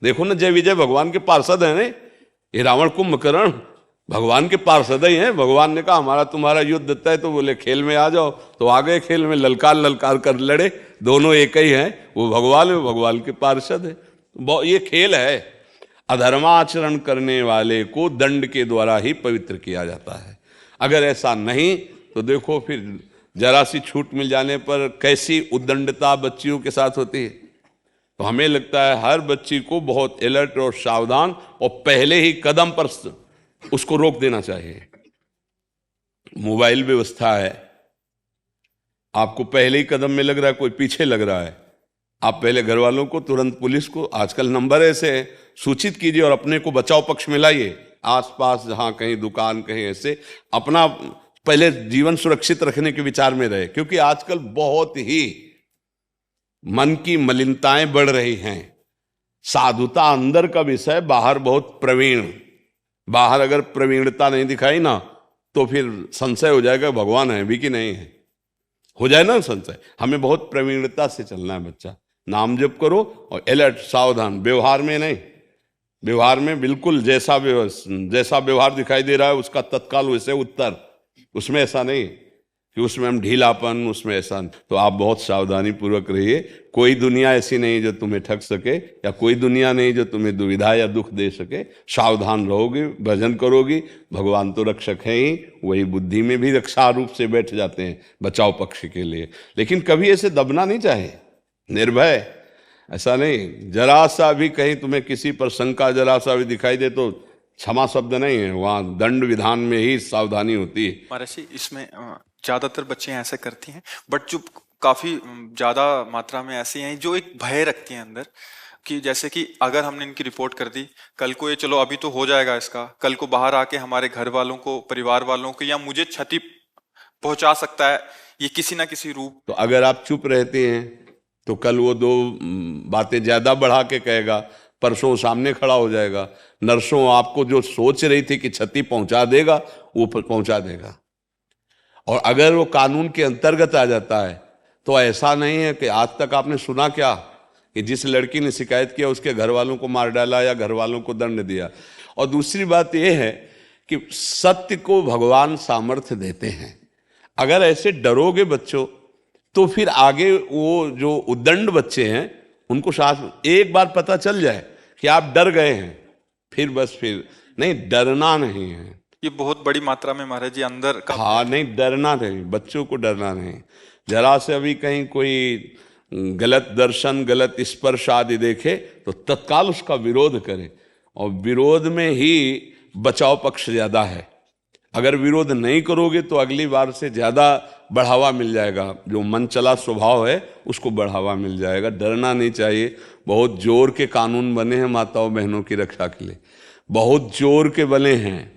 देखो ना, जय विजय भगवान के पार्षद है, ने ये रावण कुंभकर्ण भगवान के पार्षद ही हैं। भगवान ने कहा हमारा तुम्हारा युद्ध तय, तो बोले खेल में आ जाओ, तो आ गए खेल में, ललकार ललकार कर लड़े, दोनों एक ही हैं। वो भगवान है, भगवान के पार्षद है। ये खेल है। अधर्माचरण करने वाले को दंड के द्वारा ही पवित्र किया जाता है। अगर ऐसा नहीं तो देखो फिर जरा सी छूट मिल जाने पर कैसी उद्दंडता बच्चियों के साथ होती है। तो हमें लगता है हर बच्ची को बहुत अलर्ट और सावधान और पहले ही कदम पर उसको रोक देना चाहिए। मोबाइल व्यवस्था है, आपको पहले ही कदम में लग रहा है कोई पीछे लग रहा है, आप पहले घर वालों को, तुरंत पुलिस को, आजकल नंबर ऐसे है, सूचित कीजिए और अपने को बचाव पक्ष में लाइए। आसपास जहां कहीं दुकान कहीं ऐसे अपना पहले जीवन सुरक्षित रखने के विचार में रहे, क्योंकि आजकल बहुत ही मन की मलिनताएं बढ़ रही हैं। साधुता अंदर का विषय, बाहर बहुत प्रवीण। बाहर अगर प्रवीणता नहीं दिखाई ना तो फिर संशय हो जाएगा भगवान है भी कि नहीं है, हो जाए ना संशय। हमें बहुत प्रवीणता से चलना है। बच्चा नाम जप करो और अलर्ट सावधान, व्यवहार में नहीं। व्यवहार में बिल्कुल जैसा व्यवहार दिखाई दे रहा है उसका तत्काल वैसे उत्तर, उसमें ऐसा नहीं कि उसमें हम ढीलापन, उसमें ऐसा। तो आप बहुत सावधानी पूर्वक रहिए। कोई दुनिया ऐसी नहीं जो तुम्हें ठग सके, या कोई दुनिया नहीं जो तुम्हें दुविधा या दुख दे सके। सावधान रहोगे, भजन करोगी, भगवान तो रक्षक है ही, वही बुद्धि में भी रक्षा रूप से बैठ जाते हैं बचाव पक्ष के लिए। लेकिन कभी ऐसे दबना नहीं चाहिए, निर्भय, ऐसा नहीं। जरा सा भी कहीं तुम्हें किसी पर शंका जरा सा भी दिखाई दे तो क्षमा शब्द नहीं है, वहां दंड विधान में ही सावधानी होती है। महर्षि इसमें ज्यादातर बच्चे ऐसे करती हैं, बट जो काफी ज्यादा मात्रा में ऐसी हैं जो एक भय रखती हैं अंदर, कि जैसे कि अगर हमने इनकी रिपोर्ट कर दी, कल को ये चलो अभी तो हो जाएगा इसका, कल को बाहर आके हमारे घर वालों को, परिवार वालों को या मुझे क्षति पहुंचा सकता है ये किसी ना किसी रूप। तो अगर आप चुप रहते हैं तो कल वो 2 बातें ज्यादा बढ़ा के कहेगा, परसों सामने खड़ा हो जाएगा, नरसों आपको जो सोच रही थी कि क्षति पहुंचा देगा वो पहुंचा देगा। और अगर वो कानून के अंतर्गत आ जाता है तो ऐसा नहीं है कि आज तक आपने सुना क्या कि जिस लड़की ने शिकायत किया उसके घर वालों को मार डाला या घर वालों को दंड दिया। और दूसरी बात यह है कि सत्य को भगवान सामर्थ्य देते हैं। अगर ऐसे डरोगे बच्चों तो फिर आगे वो जो उद्दंड बच्चे हैं उनको साथ एक बार पता चल जाए कि आप डर गए हैं, फिर नहीं, डरना नहीं है। ये बहुत बड़ी मात्रा में महाराज जी अंदर का हाँ, नहीं, डरना नहीं, बच्चों को डरना नहीं। जरा से अभी कहीं कोई गलत दर्शन, गलत स्पर्श आदि देखे तो तत्काल उसका विरोध करे, और विरोध में ही बचाव पक्ष ज्यादा है। अगर विरोध नहीं करोगे तो अगली बार से ज्यादा बढ़ावा मिल जाएगा, जो मन चला स्वभाव है उसको बढ़ावा मिल जाएगा। डरना नहीं चाहिए। बहुत जोर के कानून बने हैं माताओं बहनों की रक्षा के लिए, बहुत जोर के बने हैं।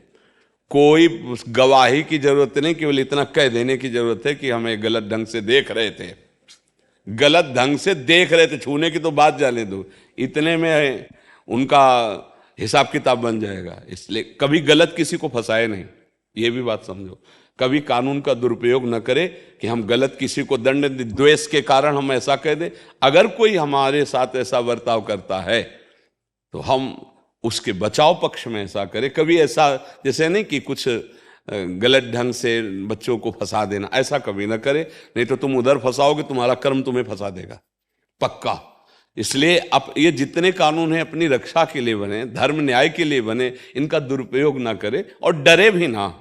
कोई गवाही की जरूरत नहीं, केवल इतना कह देने की जरूरत है कि हमें गलत ढंग से देख रहे थे, गलत ढंग से देख रहे थे, छूने की तो बात जाने दो, इतने में उनका हिसाब किताब बन जाएगा। इसलिए कभी गलत किसी को फंसाए नहीं, ये भी बात समझो। कभी कानून का दुरुपयोग न करे कि हम गलत किसी को दंड, द्वेष के कारण हम ऐसा कह दें। अगर कोई हमारे साथ ऐसा बर्ताव करता है तो हम उसके बचाव पक्ष में ऐसा करें। कभी ऐसा जैसे नहीं कि कुछ गलत ढंग से बच्चों को फंसा देना, ऐसा कभी ना करे, नहीं तो तुम उधर फंसाओगे, तुम्हारा कर्म तुम्हें फंसा देगा पक्का। इसलिए अब ये जितने कानून हैं अपनी रक्षा के लिए बने, धर्म न्याय के लिए बने, इनका दुरुपयोग ना करे और डरे भी ना।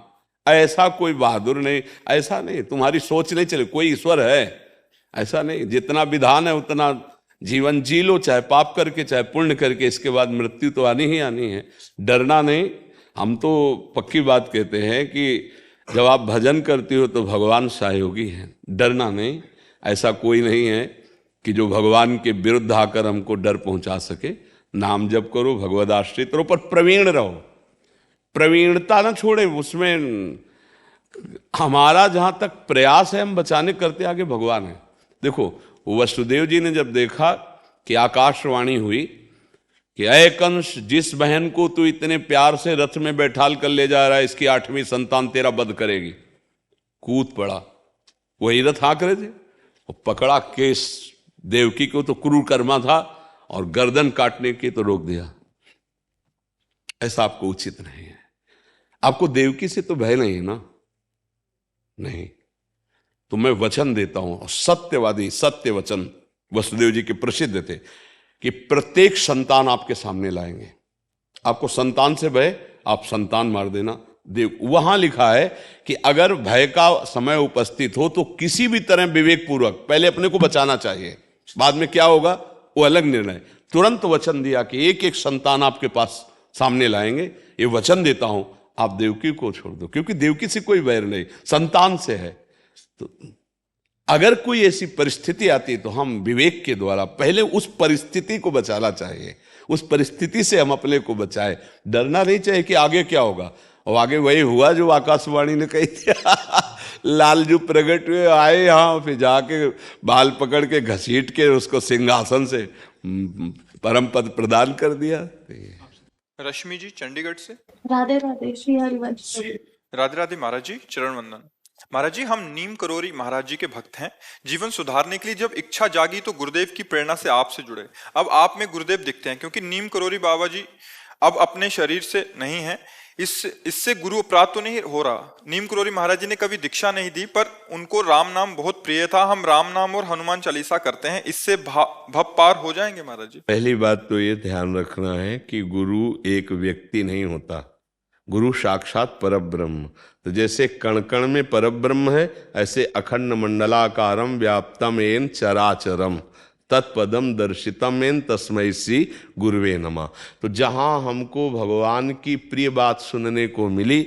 ऐसा कोई बहादुर नहीं, ऐसा नहीं, तुम्हारी सोच नहीं चले कोई ईश्वर है, ऐसा नहीं। जितना विधान है उतना जीवन जी लो, चाहे पाप करके चाहे पुण्य करके, इसके बाद मृत्यु तो आनी ही आनी है। डरना नहीं। हम तो पक्की बात कहते हैं कि जब आप भजन करती हो तो भगवान सहयोगी हैं, डरना नहीं। ऐसा कोई नहीं है कि जो भगवान के विरुद्ध आकर हमको डर पहुंचा सके। नाम जप करो, भगवद आश्रित रहो, पर प्रवीण रहो, प्रवीणता ना छोड़े। उसमें हमारा जहां तक प्रयास है हम बचाने करते, आगे भगवान है। देखो वसुदेव जी ने जब देखा कि आकाशवाणी हुई कि अय कंस, जिस बहन को तू इतने प्यार से रथ में बैठाल कर ले जा रहा है, इसकी 8वीं संतान तेरा वध करेगी, कूद पड़ा। वही रथ हाँक रहे थे, और पकड़ा केस। देवकी को तो क्रूर कर्मा था और गर्दन काटने की तो रोक दिया। ऐसा आपको उचित नहीं है। आपको देवकी से तो भय नहीं है ना, नहीं। तो मैं वचन देता हूं, सत्यवादी, सत्य वचन वसुदेव जी के प्रसिद्ध थे कि प्रत्येक संतान आपके सामने लाएंगे। आपको संतान से भय, आप संतान मार देना। देव वहां लिखा है कि अगर भय का समय उपस्थित हो तो किसी भी तरह विवेक पूर्वक पहले अपने को बचाना चाहिए, बाद में क्या होगा वो अलग निर्णय। तुरंत वचन दिया कि एक एक संतान आपके पास सामने लाएंगे। ये वचन देता हूं, आप देवकी को छोड़ दो, क्योंकि देवकी से कोई वैर नहीं, संतान से है। तो अगर कोई ऐसी परिस्थिति आती है तो हम विवेक के द्वारा पहले उस परिस्थिति को बचाना चाहिए, उस परिस्थिति से हम अपने को बचाए। डरना नहीं चाहिए कि आगे क्या होगा। और आगे वही हुआ जो आकाशवाणी ने कही थी लालजू प्रकट हुए, आए यहाँ, फिर जाके बाल पकड़ के घसीट के उसको सिंहासन से परम पद प्रदान कर दिया। रश्मि जी चंडीगढ़ से। राधे राधे श्री हरिवंश। राधे राधे महाराज जी, चरण वंदन। महाराज जी, हम नीम करोरी महाराज जी के भक्त हैं। जीवन सुधारने के लिए जब इच्छा जागी तो गुरुदेव की प्रेरणा से आपसे जुड़े। अब आप में गुरुदेव दिखते हैं, क्योंकि नीम करोरी बाबा जी अब अपने शरीर से नहीं है। इससे गुरु अपराध तो नहीं हो रहा। नीम करोरी महाराज जी ने कभी दीक्षा नहीं दी, पर उनको राम नाम बहुत प्रिय था। हम राम नाम और हनुमान चालीसा करते हैं, इससे भव पार हो जाएंगे महाराज जी। पहली बात तो ये ध्यान रखना है कि गुरु एक व्यक्ति नहीं होता, गुरु साक्षात परब्रह्म। तो जैसे कण कण में परब्रह्म है, ऐसे अखंड मंडलाकारम व्याप्तम एन चराचरम तत्पदम दर्शितम एन तस्मै श्री गुरुवे नमः। तो जहां हमको भगवान की प्रिय बात सुनने को मिली,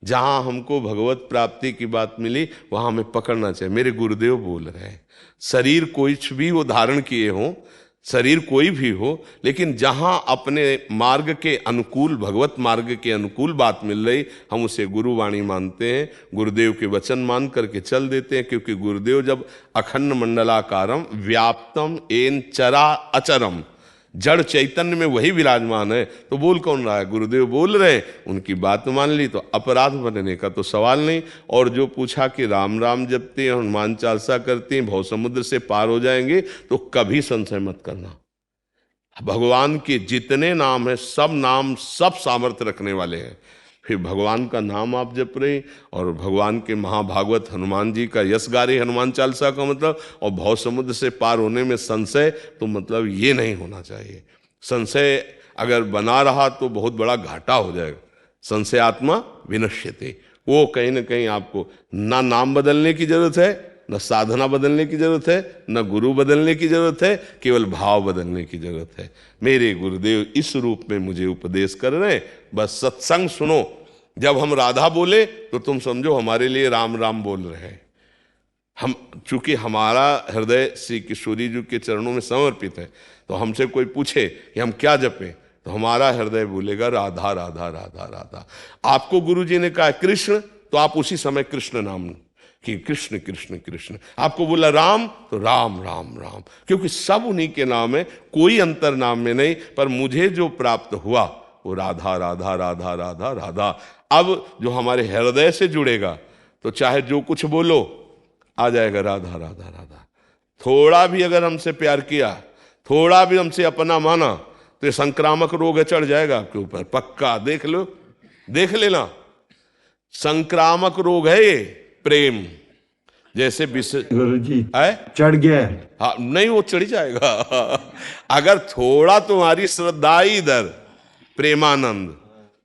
जहां हमको भगवत प्राप्ति की बात मिली, वहां हमें पकड़ना चाहिए। मेरे गुरुदेव बोल रहे हैं, शरीर कोई भी वो धारण किए हों, शरीर कोई भी हो, लेकिन जहां अपने मार्ग के अनुकूल, भगवत मार्ग के अनुकूल बात मिल रही, हम उसे गुरुवाणी मानते हैं, गुरुदेव के वचन मान करके चल देते हैं। क्योंकि गुरुदेव जब अखंड मंडलाकारम व्याप्तम एन चरा अचरम, जड़ चैतन्य में वही विराजमान है, तो बोल कौन रहा है? गुरुदेव बोल रहे हैं, उनकी बात मान ली तो अपराध बनने का तो सवाल नहीं। और जो पूछा कि राम राम जपते हैं, हनुमान चालीसा करते हैं, भव समुद्र से पार हो जाएंगे, तो कभी संशय मत करना। भगवान के जितने नाम हैं, सब नाम सब सामर्थ्य रखने वाले हैं। फिर भगवान का नाम आप जप रहे और भगवान के महाभागवत हनुमान जी का यश गा रहे, हनुमान चालीसा का मतलब, और भव समुद्र से पार होने में संशय, तो मतलब ये नहीं होना चाहिए। संशय अगर बना रहा तो बहुत बड़ा घाटा हो जाएगा। संशय आत्मा विनश्यते, वो कहीं ना कहीं आपको ना नाम बदलने की जरूरत है, न साधना बदलने की जरूरत है, न गुरु बदलने की जरूरत है, केवल भाव बदलने की जरूरत है। मेरे गुरुदेव इस रूप में मुझे उपदेश कर रहे हैं, बस सत्संग सुनो। जब हम राधा बोले तो तुम समझो हमारे लिए राम राम बोल रहे हैं। हम चूंकि हमारा हृदय श्री किशोरी जी के चरणों में समर्पित है, तो हमसे कोई पूछे कि हम क्या जपें, तो हमारा हृदय बोलेगा राधा राधा राधा राधा। आपको गुरु जी ने कहा कृष्ण, तो आप उसी समय कृष्ण नाम कि कृष्ण कृष्ण कृष्ण। आपको बोला राम, तो राम राम राम, क्योंकि सब उन्हीं के नाम है, कोई अंतर नाम में नहीं। पर मुझे जो प्राप्त हुआ वो राधा राधा राधा राधा राधा। अब जो हमारे हृदय से जुड़ेगा तो चाहे जो कुछ बोलो आ जाएगा राधा राधा राधा। थोड़ा भी अगर हमसे प्यार किया, थोड़ा भी हमसे अपना माना, तो ये संक्रामक रोग चढ़ जाएगा आपके ऊपर, पक्का। देख लो, देख लेना, संक्रामक रोग है ये प्रेम। जैसे गुरुजी है चढ़ गया है। हाँ, नहीं वो चढ़ जाएगा अगर थोड़ा तुम्हारी श्रद्धा इधर प्रेमानंद,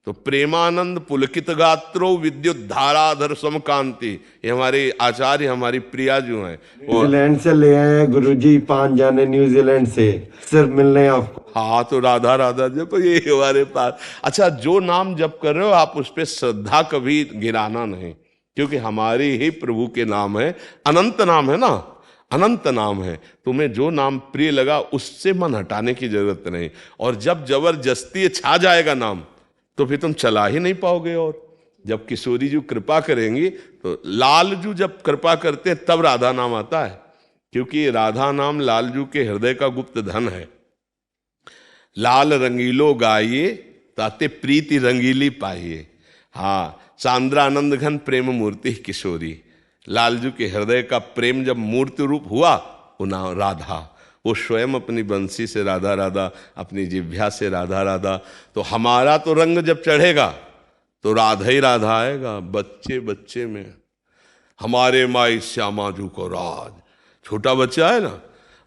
तो प्रेमानंद पुलकित गात्रो विद्युत धाराधर समकांति, ये हमारे आचार्य हमारी प्रिया जो हैं, न्यूजीलैंड से ले आए हैं गुरुजी, 5 जाने न्यूजीलैंड से सिर्फ मिलने आपको। हाँ, तो राधा राधा जप ये हमारे पास। अच्छा, जो नाम जप कर रहे हो आप उस पर श्रद्धा कभी गिराना नहीं, क्योंकि हमारे ही प्रभु के नाम है, अनंत नाम है ना, अनंत नाम है। तुम्हें जो नाम प्रिय लगा उससे मन हटाने की जरूरत नहीं। और जब जबरदस्ती छा जाएगा नाम, तो फिर तुम चला ही नहीं पाओगे। और जब किशोरी जी कृपा करेंगी, तो लालजू जब कृपा करते हैं तब राधा नाम आता है, क्योंकि राधा नाम लालजू के हृदय का गुप्त धन है। लाल रंगीलो गाइए ताते प्रीति रंगीली पाइए। हाँ, चांद्रानंद घन प्रेम मूर्ति किशोरी। लालजू के हृदय का प्रेम जब मूर्ति रूप हुआ, वो नाम राधा, वो स्वयं अपनी बंसी से राधा राधा, अपनी जिह्वा से राधा राधा। तो हमारा तो रंग जब चढ़ेगा तो राधा ही राधा आएगा। बच्चे बच्चे में हमारे माई श्यामाजू को राज, छोटा बच्चा है ना।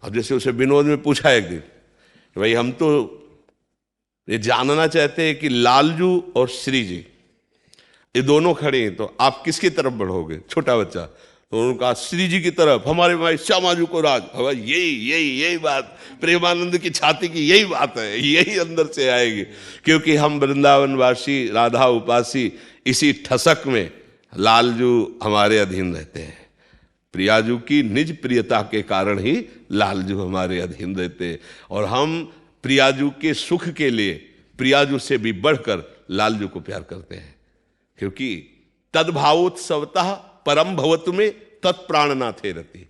अब जैसे उसे विनोद में पूछा एक दिन, भाई हम तो ये जानना चाहते हैं कि लालजू और श्री जी ये दोनों खड़े हैं, तो आप किसकी तरफ बढ़ोगे? छोटा बच्चा, तो उन्होंने कहा श्री जी की तरफ, हमारे भाई श्यामाजू को राज। यही यही यही बात प्रेमानंद की छाती की यही बात है, यही अंदर से आएगी। क्योंकि हम वृंदावनवासी राधा उपासी, इसी ठसक में लालजू हमारे अधीन रहते हैं। प्रियाजू की निज प्रियता के कारण ही लालजू हमारे अधीन रहते हैं। और हम प्रियाजू के सुख के लिए प्रियाजू से भी बढ़कर लालजू को प्यार करते हैं, क्योंकि तद्भावोत्सवतः परम भवतु में तत्प्राणनाथे रति।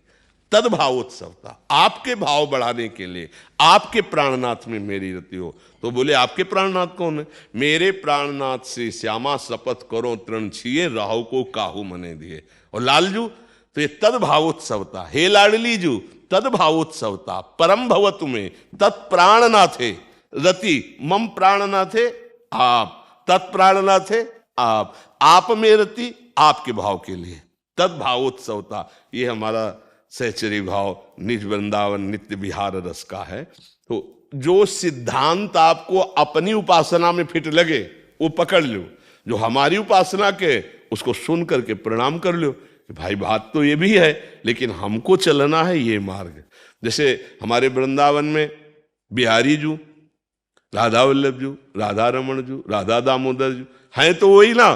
तद्भावोत्सवता, आपके भाव बढ़ाने के लिए आपके प्राणनाथ में मेरी रति हो। तो बोले आपके प्राणनाथ कौन है? मेरे प्राणनाथ श्री श्यामा शपथ करो तृण छिए, राहु को काहू मने दिए। और लालजू तो ये तद्भावोत्सवता, हे लाडली जू तद्भावोत्सवता परम भवतु में तत्प्राणनाथे रति। मम प्राणनाथे आप, तत्प्राणनाथे आप में रति, आपके भाव के लिए तद्भावोत्सवता। ये हमारा सहचरी भाव निज वृंदावन नित्य विहार रस का है। तो जो सिद्धांत आपको अपनी उपासना में फिट लगे वो पकड़ लो, जो हमारी उपासना के उसको सुन करके प्रणाम कर लो कि भाई बात तो ये भी है, लेकिन हमको चलना है ये मार्ग। जैसे हमारे वृंदावन में बिहारी जू, राधा वल्लभ जू, राधा रमण जू, राधा दामोदर जू हैं तो वही ना,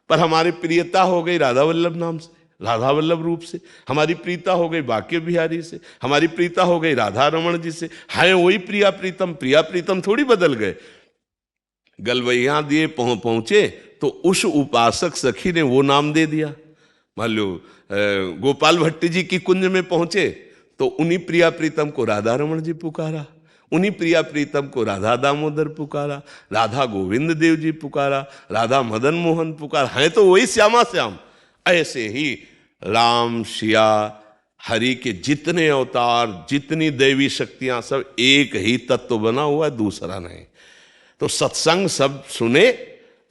पर हमारी प्रियता हो गई राधा वल्लभ नाम से, राधा वल्लभ रूप से। हमारी प्रीता हो गई बाके बिहारी से, हमारी प्रीता हो गई राधा रमण जी से। हैं वही प्रिया प्रीतम, प्रिया प्रीतम थोड़ी बदल गए। गलवैया दिए पहुंचे तो उस उपासक सखी ने वो नाम दे दिया। मान लो गोपाल भट्टी जी की कुंज में पहुंचे तो उन्हीं प्रिया प्रीतम को राधा रमण जी पुकारा। उन्हीं प्रिया प्रीतम को राधा दामोदर पुकारा, राधा गोविंद देव जी पुकारा, राधा मदन मोहन पुकारा, हैं तो वही श्यामा श्याम। ऐसे ही राम सिया हरि के जितने अवतार, जितनी देवी शक्तियां, सब एक ही तत्व बना हुआ है, दूसरा नहीं। तो सत्संग सब सुने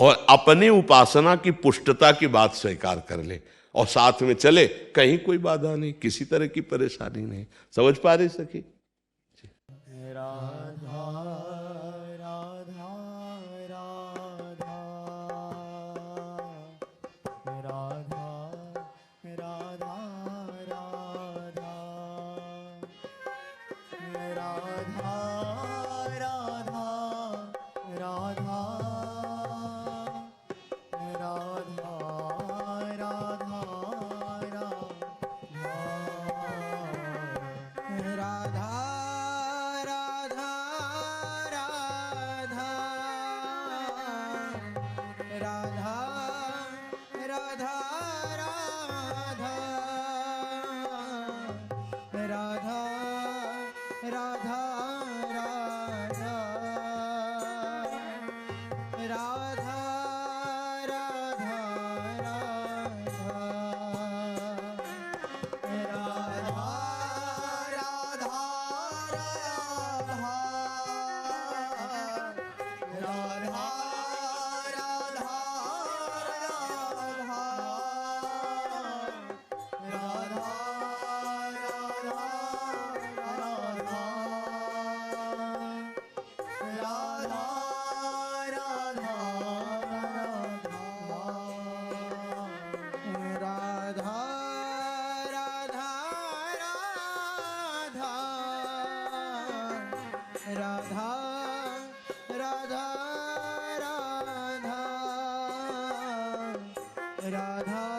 और अपनी उपासना की पुष्टता की बात स्वीकार कर ले और साथ में चले, कहीं कोई बाधा नहीं, किसी तरह की परेशानी नहीं। समझ पा रही सखी? राधा राधा राधा राधा राधा राधा राधा राधा राधा राधा